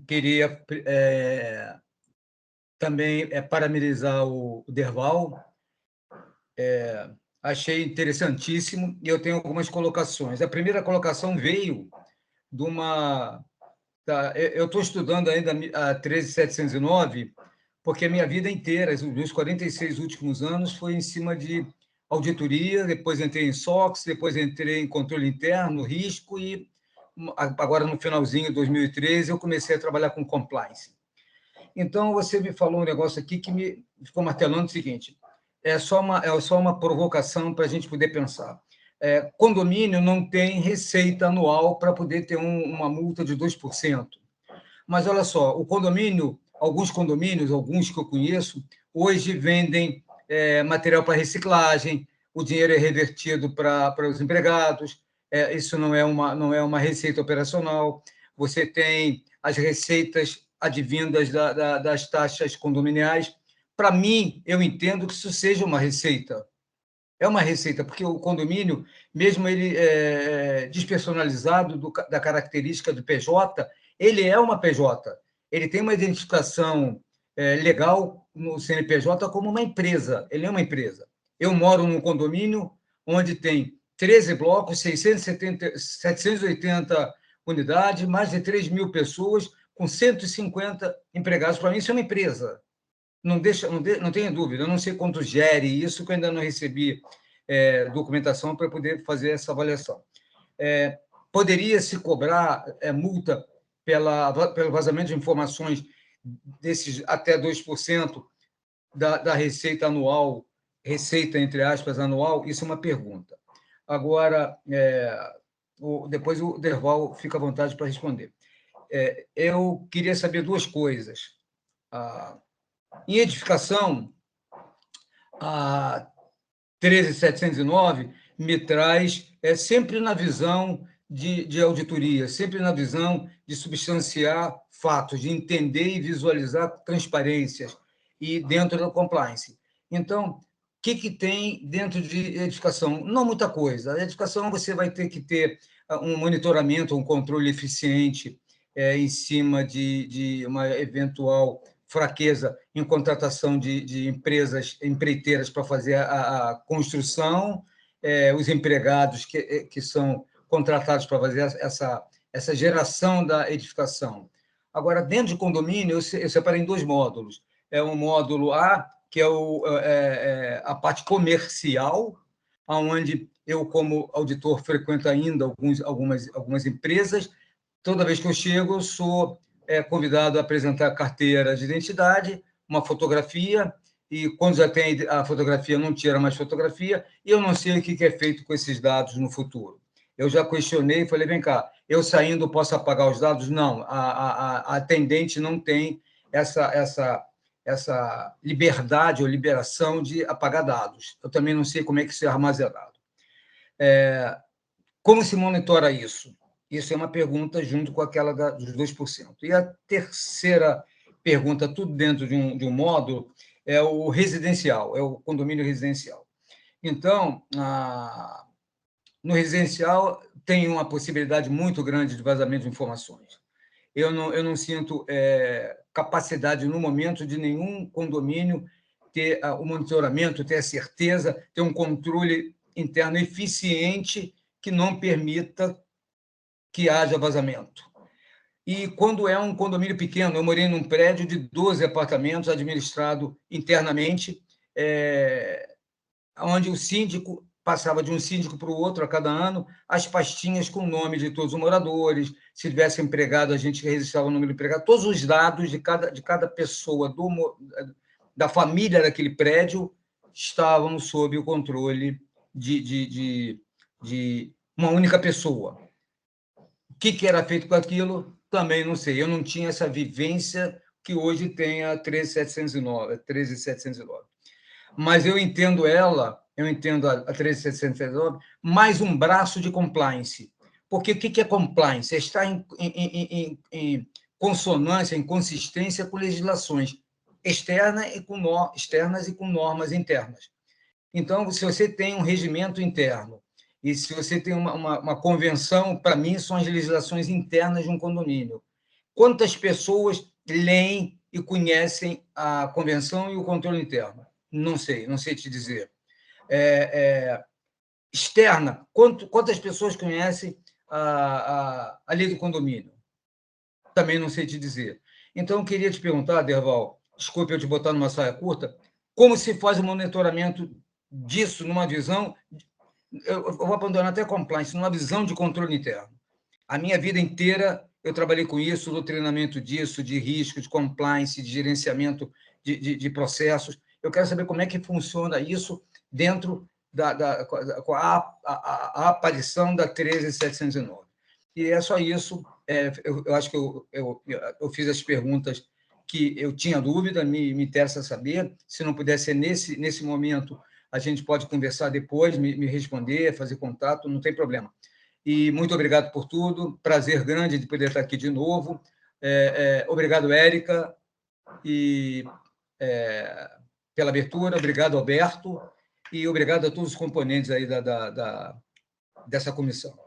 Queria também parabenizar o Derval. Achei interessantíssimo e eu tenho algumas colocações. A primeira colocação veio de uma... Eu estou estudando ainda a 13.709, porque a minha vida inteira, os meus 46 últimos anos, foi em cima de auditoria, depois entrei em SOX, depois entrei em controle interno, risco, e agora, no finalzinho de 2013, eu comecei a trabalhar com compliance. Então, você me falou um negócio aqui que me ficou martelando o seguinte: é só uma provocação para a gente poder pensar. Condomínio não tem receita anual para poder ter uma multa de 2%. Mas, olha só, alguns condomínios, alguns que eu conheço, hoje vendem material para reciclagem, o dinheiro é revertido para os empregados, isso não é uma receita operacional. Você tem as receitas advindas das taxas condominiais. Para mim, eu entendo que isso seja uma receita. É uma receita, porque o condomínio, mesmo ele despersonalizado da característica do PJ, ele é uma PJ. Ele tem uma identificação legal no CNPJ como uma empresa. Ele é uma empresa. Eu moro num condomínio onde tem 13 blocos, 780 unidades, mais de 3 mil pessoas, com 150 empregados. Para mim, isso é uma empresa. Não tenha dúvida, eu não sei quanto gere isso, que eu ainda não recebi documentação para poder fazer essa avaliação. Poderia-se cobrar multa pelo vazamento de informações desses até 2% da receita anual, receita, entre aspas, anual? Isso é uma pergunta. Agora, depois o Derval fica à vontade para responder. Eu queria saber duas coisas. Em edificação, a 13.709 me traz sempre na visão de auditoria, sempre na visão de substanciar fatos, de entender e visualizar transparências e dentro da compliance. Então, o que tem dentro de edificação? Não muita coisa. A edificação você vai ter que ter um monitoramento, um controle eficiente em cima de uma eventual fraqueza em contratação de empresas empreiteiras para fazer a construção, os empregados que são contratados para fazer essa geração da edificação. Agora, dentro de condomínio, eu separei em 2 módulos. Um módulo A, que é a parte comercial, onde eu, como auditor, frequento ainda algumas empresas. Toda vez que eu chego, eu sou convidado a apresentar a carteira de identidade, uma fotografia, e quando já tem a fotografia, não tira mais fotografia, e eu não sei o que é feito com esses dados no futuro. Eu já questionei e falei, vem cá, eu saindo posso apagar os dados? Não, a atendente não tem essa liberdade ou liberação de apagar dados. Eu também não sei como é que isso é armazenado. Como se monitora isso? Isso é uma pergunta junto com aquela dos 2%. E a terceira pergunta, tudo dentro de um módulo, é o residencial, é o condomínio residencial. Então, no residencial, tem uma possibilidade muito grande de vazamento de informações. Eu não sinto capacidade, no momento, de nenhum condomínio ter o monitoramento, ter a certeza, ter um controle interno eficiente que não permita que haja vazamento. E quando é um condomínio pequeno, eu morei num prédio de 12 apartamentos administrado internamente, onde o síndico passava de um síndico para o outro a cada ano, as pastinhas com o nome de todos os moradores, se tivesse empregado, a gente registrava o número do empregado, todos os dados de cada pessoa da família daquele prédio estavam sob o controle de uma única pessoa. O que era feito com aquilo? Também não sei, eu não tinha essa vivência que hoje tem a 13.709. Mas eu entendo a 13.709, mais um braço de compliance. Porque o que é compliance? É estar em consonância, em consistência com legislações externas e com normas internas. Então, se você tem um regimento interno e se você tem uma convenção, para mim, são as legislações internas de um condomínio. Quantas pessoas leem e conhecem a convenção e o controle interno? Não sei te dizer. Externa, quantas pessoas conhecem a lei do condomínio? Também não sei te dizer. Então, eu queria te perguntar, Derval, desculpe eu te botar numa saia curta, como se faz o monitoramento disso numa visão, eu vou abandonar até compliance, numa visão de controle interno. A minha vida inteira eu trabalhei com isso, no treinamento disso, de risco, de compliance, de gerenciamento de processos. Eu quero saber como é que funciona isso dentro com a aparição da 13.709. E é só isso. Eu acho que eu fiz as perguntas que eu tinha dúvida, me interessa saber. Se não puder ser nesse momento, a gente pode conversar depois, me responder, fazer contato, não tem problema. E muito obrigado por tudo, prazer grande de poder estar aqui de novo. Obrigado, Érica, e pela abertura, obrigado, Alberto, e obrigado a todos os componentes aí dessa comissão.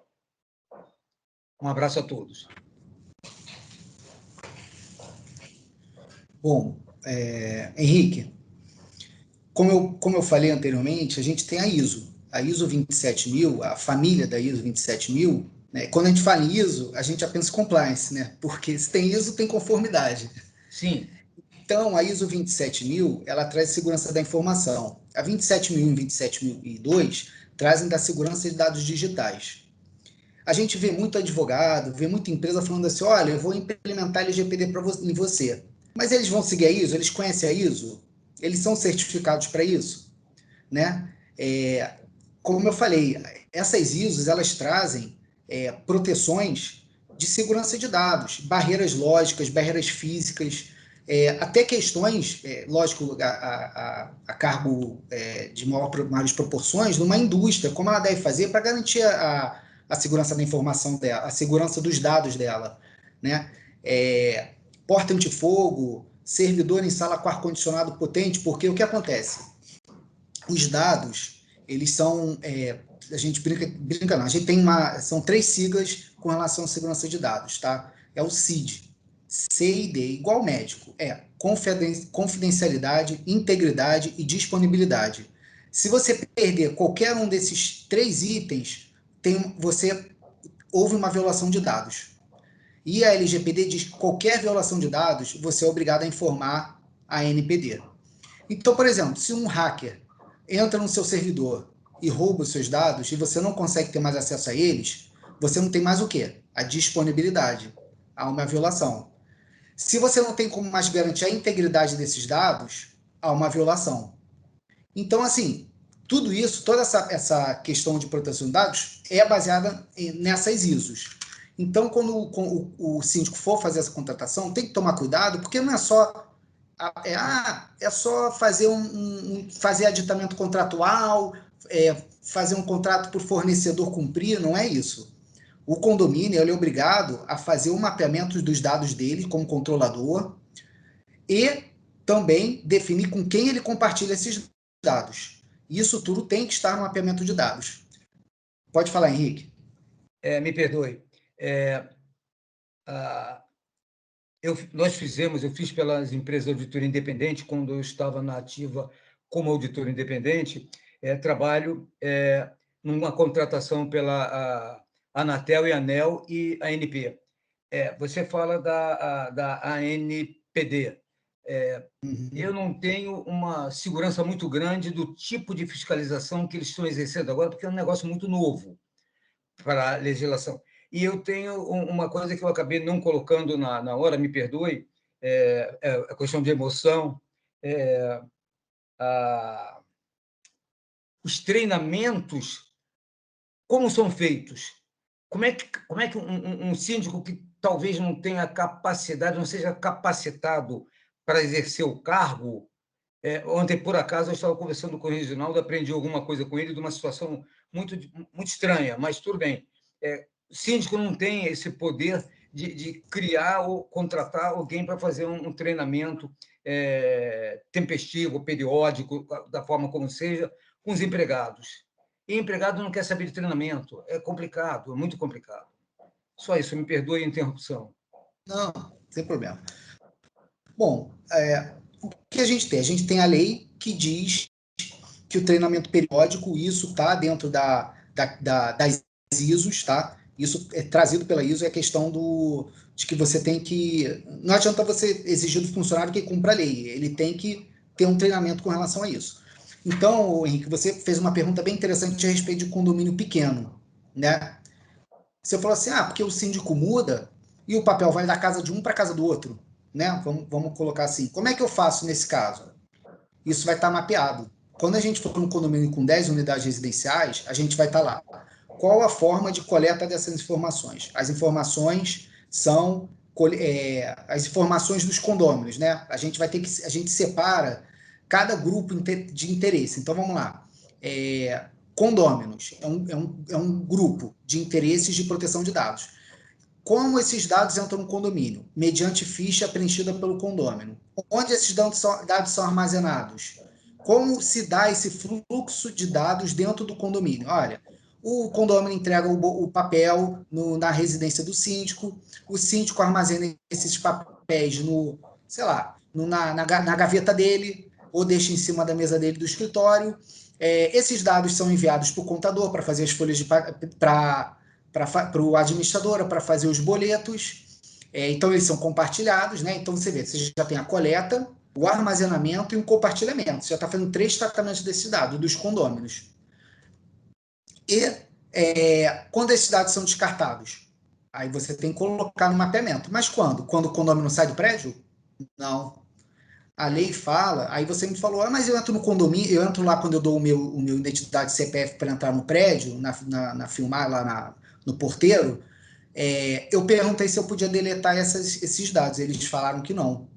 Um abraço a todos. Bom, Henrique, como eu falei anteriormente, a gente tem a ISO 27000, a família da ISO 27000, né? Quando a gente fala em ISO, a gente já pensa em compliance, né? Porque se tem ISO, tem conformidade. Sim. Então, a ISO 27000, ela traz segurança da informação. A 27001 e 27002 trazem da segurança de dados digitais. A gente vê muito advogado, vê muita empresa falando assim, olha, eu vou implementar LGPD em você. Mas eles vão seguir a ISO? Eles conhecem a ISO? Eles são certificados para isso? Né? Como eu falei, essas ISOs, elas trazem proteções de segurança de dados, barreiras lógicas, barreiras físicas, até questões, lógico, a cargo de maiores proporções, numa indústria, como ela deve fazer para garantir a segurança da informação dela, a segurança dos dados dela, né? Porta antifogo, servidor em sala com ar-condicionado potente, porque o que acontece? Os dados, eles são, a gente brinca não, a gente tem são 3 siglas com relação à segurança de dados, tá? É o CID, CID, igual médico, confidencialidade, integridade e disponibilidade. Se você perder qualquer um desses 3 itens, houve uma violação de dados. E a LGPD diz que qualquer violação de dados, você é obrigado a informar a ANPD. Então, por exemplo, se um hacker entra no seu servidor e rouba os seus dados e você não consegue ter mais acesso a eles, você não tem mais o quê? A disponibilidade. Há uma violação. Se você não tem como mais garantir a integridade desses dados, há uma violação. Então, assim, tudo isso, toda essa questão de proteção de dados é baseada nessas ISOs. Então, quando o síndico for fazer essa contratação, tem que tomar cuidado, porque não é só fazer fazer aditamento contratual, fazer um contrato por fornecedor cumprir, não é isso. O condomínio ele é obrigado a fazer o mapeamento dos dados dele como controlador e também definir com quem ele compartilha esses dados. Isso tudo tem que estar no mapeamento de dados. Pode falar, Henrique. Me perdoe. Eu fiz pelas empresas de auditoria independente, quando eu estava na ativa como auditor independente, trabalho numa contratação pela Anatel e ANEEL e ANP. Você fala da ANPD. Eu não tenho uma segurança muito grande do tipo de fiscalização que eles estão exercendo agora, porque é um negócio muito novo para a legislação. E eu tenho uma coisa que eu acabei não colocando na hora, me perdoe, a questão de emoção, os treinamentos, como são feitos? Como é que um síndico que talvez não tenha capacidade, não seja capacitado para exercer o cargo. Ontem, por acaso, eu estava conversando com o Reginaldo, aprendi alguma coisa com ele de uma situação muito estranha, mas tudo bem. O síndico não tem esse poder de criar ou contratar alguém para fazer um treinamento tempestivo, periódico, da forma como seja, com os empregados. E empregado não quer saber de treinamento. É complicado, é muito complicado. Só isso, me perdoe a interrupção. Não, sem problema. Bom, o que a gente tem? A gente tem a lei que diz que o treinamento periódico, isso está dentro das ISOs, tá? Isso é trazido pela ISO, é a questão de que você tem que... Não adianta você exigir do funcionário que cumpra a lei, ele tem que ter um treinamento com relação a isso. Então, Henrique, você fez uma pergunta bem interessante a respeito de condomínio pequeno, né? Você falou assim, porque o síndico muda e o papel vai da casa de um para a casa do outro, né? Vamos colocar assim. Como é que eu faço nesse caso? Isso vai estar mapeado. Quando a gente for num condomínio com 10 unidades residenciais, a gente vai estar lá. Qual a forma de coleta dessas informações? As informações são as informações dos condôminos, né? A gente separa cada grupo de interesse. Então, vamos lá. Condôminos é um grupo de interesses de proteção de dados. Como esses dados entram no condomínio? Mediante ficha preenchida pelo condômino. Onde esses dados são armazenados? Como se dá esse fluxo de dados dentro do condomínio? Olha, o condomínio entrega o papel na residência do síndico, o síndico armazena esses papéis na gaveta dele, ou deixa em cima da mesa dele do escritório. Esses dados são enviados para o contador para fazer as folhas para o administrador, para fazer os boletos. Então, eles são compartilhados, né? Então, você já tem a coleta, o armazenamento e o compartilhamento. Você já está fazendo 3 tratamentos desses dados, dos condôminos. E quando esses dados são descartados? Aí você tem que colocar no mapeamento. Mas quando? Quando o condômino sai do prédio? Não. A lei fala, aí você me falou, mas eu entro no condomínio, eu entro lá quando eu dou o meu identidade CPF para entrar no prédio, na filmar lá no porteiro, eu perguntei se eu podia deletar esses dados, eles falaram que não.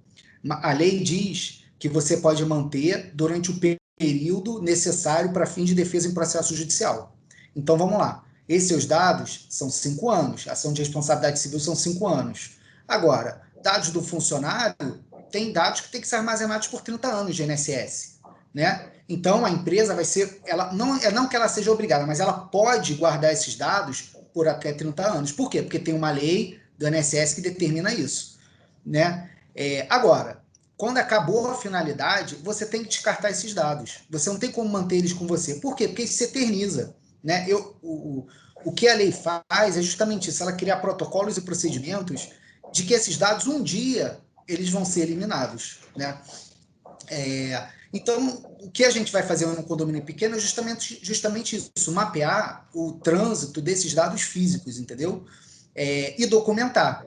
A lei diz que você pode manter durante o período necessário para fins de defesa em processo judicial. Então, vamos lá. Esses dados são 5 anos, a ação de responsabilidade civil são 5 anos. Agora, dados do funcionário, tem dados que têm que ser armazenados por 30 anos de INSS, né? Então, a empresa vai ser... não que ela seja obrigada, mas ela pode guardar esses dados por até 30 anos. Por quê? Porque tem uma lei do INSS que determina isso, né? Agora, quando acabou a finalidade, você tem que descartar esses dados. Você não tem como manter eles com você. Por quê? Porque isso se eterniza, né? O que a lei faz é justamente isso, ela criar protocolos e procedimentos de que esses dados, um dia, eles vão ser eliminados, né? Então, o que a gente vai fazer no condomínio pequeno é justamente isso, mapear o trânsito desses dados físicos, entendeu? E documentar.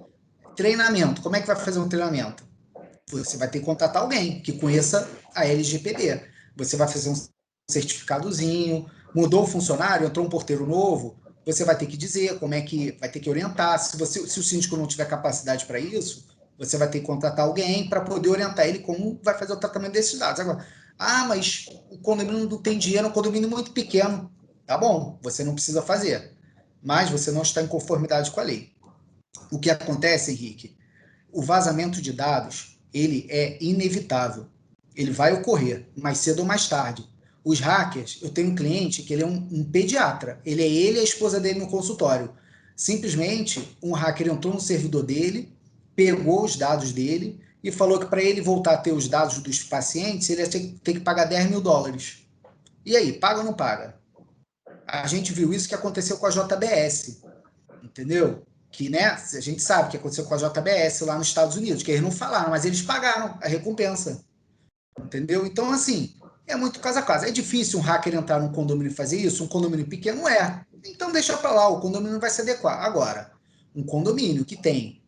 Treinamento, como é que vai fazer um treinamento? Você vai ter que contratar alguém que conheça a LGPD. Você vai fazer um certificadozinho, mudou o funcionário, entrou um porteiro novo, você vai ter que dizer como é que vai ter que orientar. Se o síndico não tiver capacidade para isso, você vai ter que contratar alguém para poder orientar ele como vai fazer o tratamento desses dados. Agora, mas o condomínio não tem dinheiro, é um condomínio muito pequeno. Tá bom, você não precisa fazer, mas você não está em conformidade com a lei. O que acontece, Henrique? O vazamento de dados, ele é inevitável. Ele vai ocorrer, mais cedo ou mais tarde. Os hackers, eu tenho um cliente que ele é um pediatra. Ele e a esposa dele no consultório. Simplesmente, um hacker entrou no servidor dele, pegou os dados dele e falou que para ele voltar a ter os dados dos pacientes, ele ia ter que pagar $10 mil. E aí, paga ou não paga? A gente viu isso que aconteceu com a JBS, entendeu? Que, né, a gente sabe que aconteceu com a JBS lá nos Estados Unidos, que eles não falaram, mas eles pagaram a recompensa, entendeu? Então, assim, é muito caso a caso. É difícil um hacker entrar num condomínio e fazer isso, um condomínio pequeno então deixa para lá, o condomínio vai se adequar. Agora, um condomínio que tem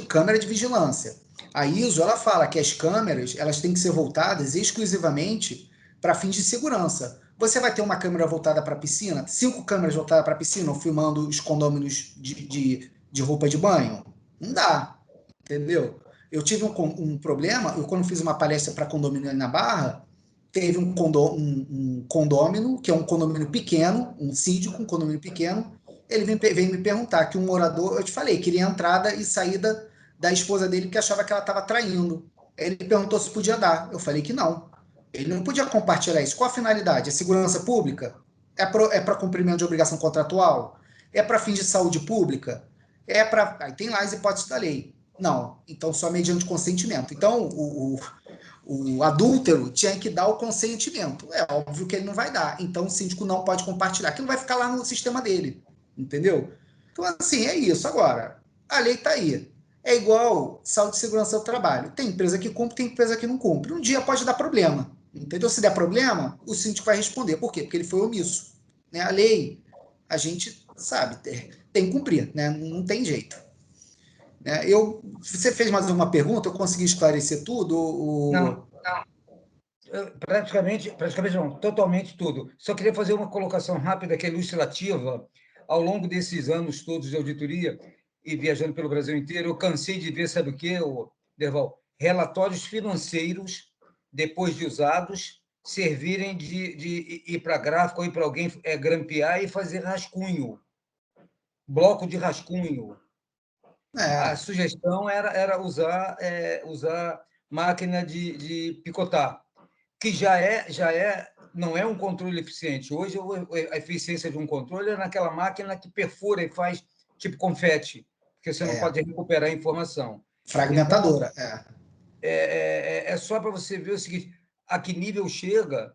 câmera de vigilância, a ISO, ela fala que as câmeras, elas têm que ser voltadas exclusivamente para fins de segurança. Você vai ter uma câmera voltada para a piscina, 5 câmeras voltadas para a piscina, ou filmando os condôminos de roupa de banho? Não dá, entendeu? Eu tive um problema, eu quando fiz uma palestra para condomínio na Barra, teve um condômino, que é um condomínio pequeno, um síndico, um condomínio pequeno, ele veio me perguntar que um morador, eu te falei, queria entrada e saída da esposa dele, porque achava que ela estava traindo. Ele perguntou se podia dar. Eu falei que não. Ele não podia compartilhar isso. Qual a finalidade? É segurança pública? É para cumprimento de obrigação contratual? É para fins de saúde pública? É para. Aí tem lá as hipóteses da lei. Não. Então, só mediante consentimento. Então, o adúltero tinha que dar o consentimento. É óbvio que ele não vai dar. Então, o síndico não pode compartilhar, que não vai ficar lá no sistema dele. Entendeu? Então, assim, é isso. Agora, a lei está aí. É igual saúde e segurança do trabalho. Tem empresa que cumpre, tem empresa que não cumpre. Um dia pode dar problema. Entendeu? Se der problema, o síndico vai responder. Por quê? Porque ele foi omisso. Né? A lei, a gente sabe, tem que cumprir, né? Não tem jeito. Né? Você fez mais uma pergunta? Eu consegui esclarecer tudo? Não. Praticamente não, totalmente tudo. Só queria fazer uma colocação rápida, que é ilustrativa. Ao longo desses anos todos de auditoria e viajando pelo Brasil inteiro, eu cansei de ver, sabe o quê, Derval? Relatórios financeiros, depois de usados, servirem de ir para gráfico, ou ir para alguém grampear e fazer rascunho, bloco de rascunho. A sugestão era usar máquina de picotar, que não é um controle eficiente. Hoje, a eficiência de um controle é naquela máquina que perfura e faz tipo confete, porque você não pode recuperar a informação. Fragmentadora. Então, é só para você ver o seguinte, a que nível chega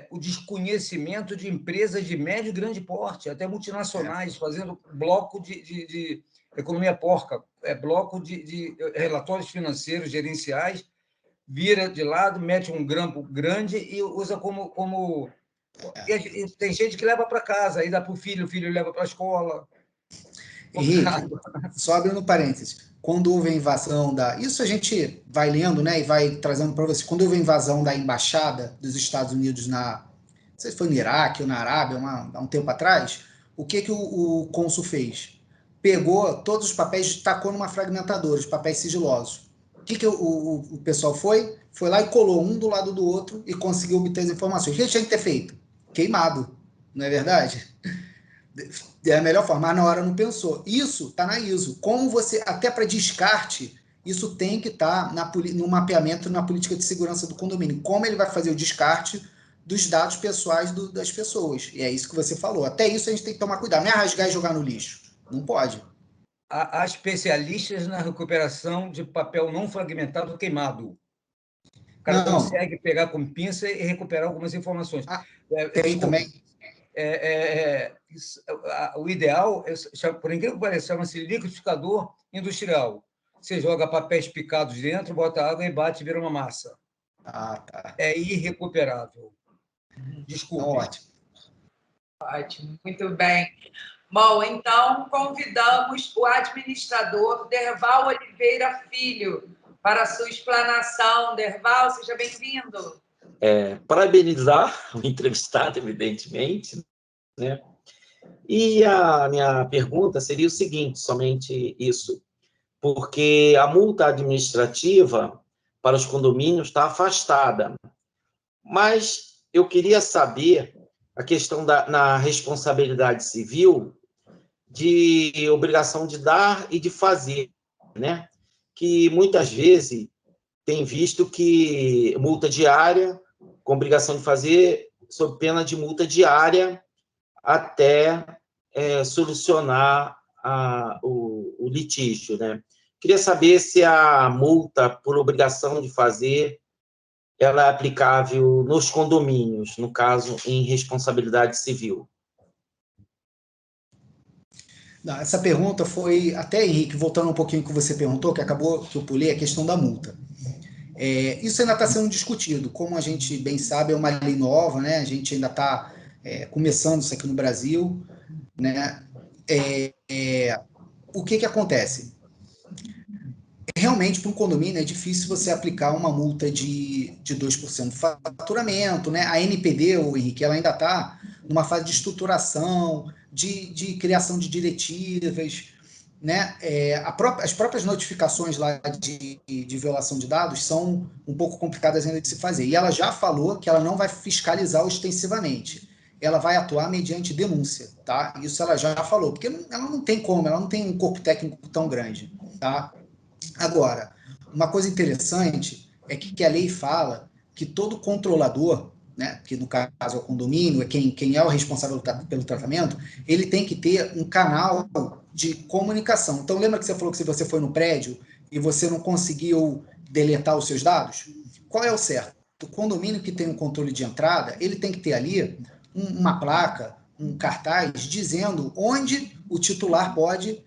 o desconhecimento de empresas de médio e grande porte, até multinacionais, fazendo bloco de economia porca, bloco de relatórios financeiros, gerenciais, vira de lado, mete um grampo grande e usa como... E tem gente que leva para casa, aí dá para o filho leva para a escola. Henrique, só abrindo parênteses, quando houve a invasão Isso a gente vai lendo, né, e vai trazendo para você. Quando houve a invasão da embaixada dos Estados Unidos não sei se foi no Iraque ou na Arábia, há um tempo atrás, o que o cônsul fez? Pegou todos os papéis e tacou numa fragmentadora, os papéis sigilosos. O que o pessoal foi? Foi lá e colou um do lado do outro e conseguiu obter as informações. O que ele tinha que ter feito? Queimado, não é verdade? É a melhor forma, mas na hora não pensou. Isso está na ISO. Como você, até para descarte, isso tem que estar no mapeamento na política de segurança do condomínio. Como ele vai fazer o descarte dos dados pessoais das pessoas. E é isso que você falou. Até isso a gente tem que tomar cuidado. Não é rasgar e jogar no lixo. Não pode. Há especialistas na recuperação de papel não fragmentado queimado. O cara consegue pegar com pinça e recuperar algumas informações. Tem também. O ideal, por incrível que pareça, chama-se liquidificador industrial. Você joga papéis picados dentro, bota água e bate e vira uma massa. Tá. É irrecuperável. Desculpe. Ótimo, muito bem. Bom, então convidamos o administrador Derval Oliveira Filho para a sua explanação. Derval, seja bem-vindo. Parabenizar o entrevistado, evidentemente, né? E a minha pergunta seria o seguinte, somente isso, porque a multa administrativa para os condomínios está afastada, mas eu queria saber a questão na responsabilidade civil de obrigação de dar e de fazer, né? Que muitas vezes tem visto que multa diária, com obrigação de fazer, sob pena de multa diária, até solucionar o litígio, né? Queria saber se a multa por obrigação de fazer ela é aplicável nos condomínios, no caso, em responsabilidade civil. Não, essa pergunta foi, até, Henrique, voltando um pouquinho que você perguntou, que acabou que eu pulei, a questão da multa. Isso ainda está sendo discutido. Como a gente bem sabe, é uma lei nova, né? A gente ainda está começando isso aqui no Brasil, né? O que acontece? Realmente, para um condomínio, é difícil você aplicar uma multa de 2% do faturamento, né? A NPD, o Henrique, ela ainda está numa fase de estruturação, de criação de diretivas. né, as próprias notificações lá de violação de dados são um pouco complicadas ainda de se fazer. E ela já falou que ela não vai fiscalizar ostensivamente. Ela vai atuar mediante denúncia, tá? Isso ela já falou, porque ela não tem como, ela não tem um corpo técnico tão grande, tá? Agora, uma coisa interessante é que a lei fala que todo controlador, né, que no caso é o condomínio, é quem é o responsável pelo tratamento, ele tem que ter um canal de comunicação. Então, lembra que você falou que se você foi no prédio e você não conseguiu deletar os seus dados? Qual é o certo? O condomínio que tem um controle de entrada, ele tem que ter ali uma placa, um cartaz, dizendo onde o titular pode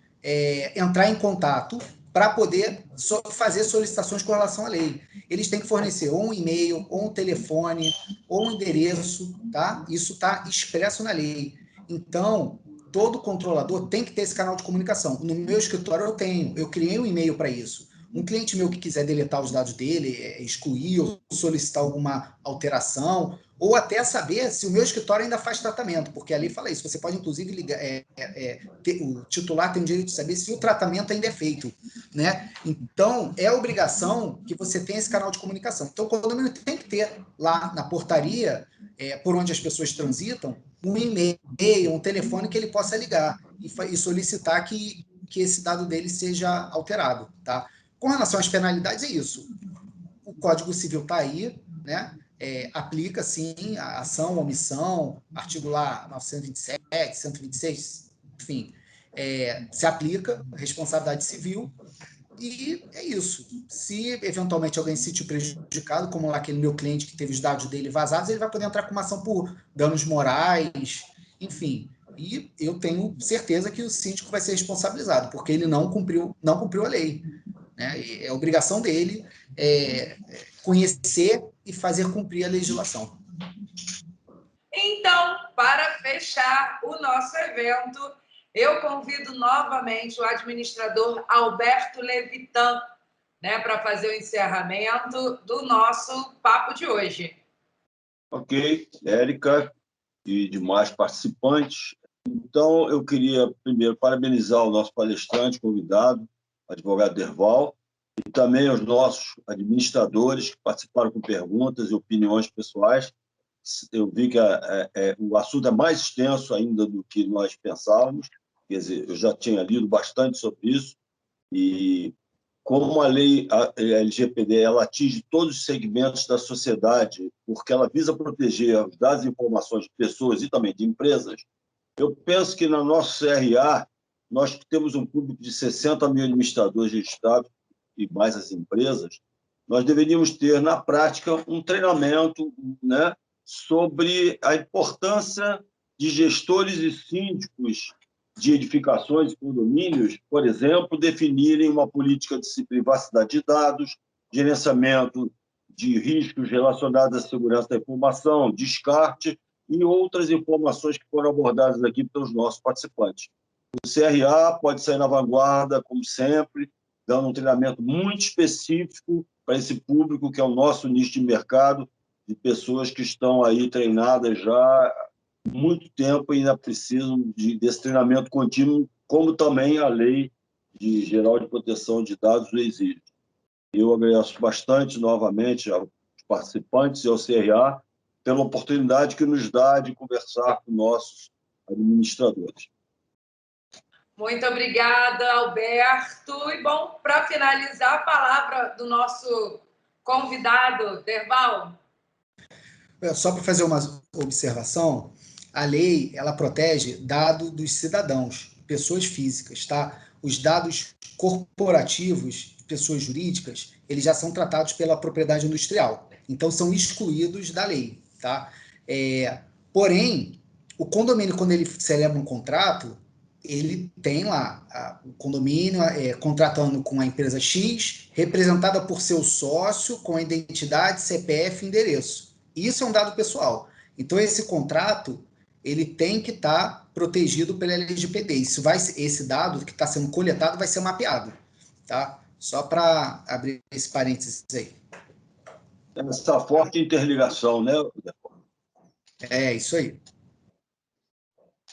entrar em contato para poder fazer solicitações com relação à lei. Eles têm que fornecer ou um e-mail, ou um telefone, ou um endereço, tá? Isso está expresso na lei. Então, todo controlador tem que ter esse canal de comunicação. No meu escritório eu criei um e-mail para isso. Um cliente meu que quiser deletar os dados dele, excluir ou solicitar alguma alteração, ou até saber se o meu escritório ainda faz tratamento, porque a lei fala isso. Você pode, inclusive, ligar, o titular tem o direito de saber se o tratamento ainda é feito, né? Então, é obrigação que você tenha esse canal de comunicação. Então, o condomínio tem que ter lá na portaria, por onde as pessoas transitam, um e-mail, um telefone que ele possa ligar e solicitar que esse dado dele seja alterado, tá? Com relação às penalidades, é isso. O Código Civil está aí, né? Aplica, sim, a ação, omissão, artigo lá 927, 126, enfim, se aplica, responsabilidade civil, e é isso. Se, eventualmente, alguém se sentir prejudicado, como lá aquele meu cliente que teve os dados dele vazados, ele vai poder entrar com uma ação por danos morais, enfim. E eu tenho certeza que o síndico vai ser responsabilizado, porque ele não cumpriu a lei, né? É obrigação dele conhecer e fazer cumprir a legislação. Então, para fechar o nosso evento, eu convido novamente o administrador Alberto Levitan, né, para fazer o encerramento do nosso papo de hoje. Ok, Érica e demais participantes. Então, eu queria primeiro parabenizar o nosso palestrante, convidado, advogado Derval, e também os nossos administradores que participaram com perguntas e opiniões pessoais. Eu vi que o assunto é mais extenso ainda do que nós pensávamos, quer dizer, eu já tinha lido bastante sobre isso, e como a lei LGPD ela atinge todos os segmentos da sociedade, porque ela visa proteger os dados e informações de pessoas e também de empresas, eu penso que na nossa CRA nós temos um público de 60 mil administradores registrados e mais as empresas, nós deveríamos ter, na prática, um treinamento, né, sobre a importância de gestores e síndicos de edificações e condomínios, por exemplo, definirem uma política de privacidade de dados, gerenciamento de riscos relacionados à segurança da informação, descarte e outras informações que foram abordadas aqui pelos nossos participantes. O CRA pode sair na vanguarda, como sempre, dando um treinamento muito específico para esse público, que é o nosso nicho de mercado, de pessoas que estão aí treinadas já há muito tempo e ainda precisam desse treinamento contínuo, como também a Lei Geral de Proteção de Dados o exige. Eu agradeço bastante, novamente, aos participantes e ao CRA pela oportunidade que nos dá de conversar com nossos administradores. Muito obrigada, Alberto. E, bom, para finalizar, a palavra do nosso convidado, Derval. Só para fazer uma observação, a lei ela protege dados dos cidadãos, pessoas físicas, tá? Os dados corporativos, pessoas jurídicas, eles já são tratados pela propriedade industrial, então são excluídos da lei, tá? Porém, o condomínio, quando ele celebra um contrato, ele tem lá o condomínio contratando com a empresa X, representada por seu sócio, com a identidade, CPF e endereço. Isso é um dado pessoal. Então, esse contrato ele tem que estar protegido pela LGPD. Esse dado que está sendo coletado vai ser mapeado. Tá? Só para abrir esse parênteses aí. Essa forte interligação, né? É, isso aí.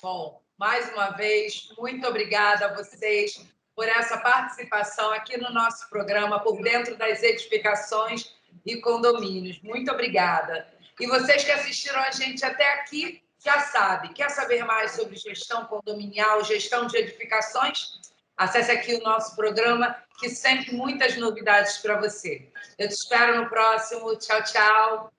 Bom, mais uma vez, muito obrigada a vocês. por essa participação aqui no nosso programa Por Dentro das Edificações e Condomínios. Muito obrigada. E vocês que assistiram a gente até aqui, já sabem, quer saber mais sobre gestão condominial, gestão de edificações? Acesse aqui o nosso programa, que sempre muitas novidades para você. Eu te espero no próximo. Tchau, tchau.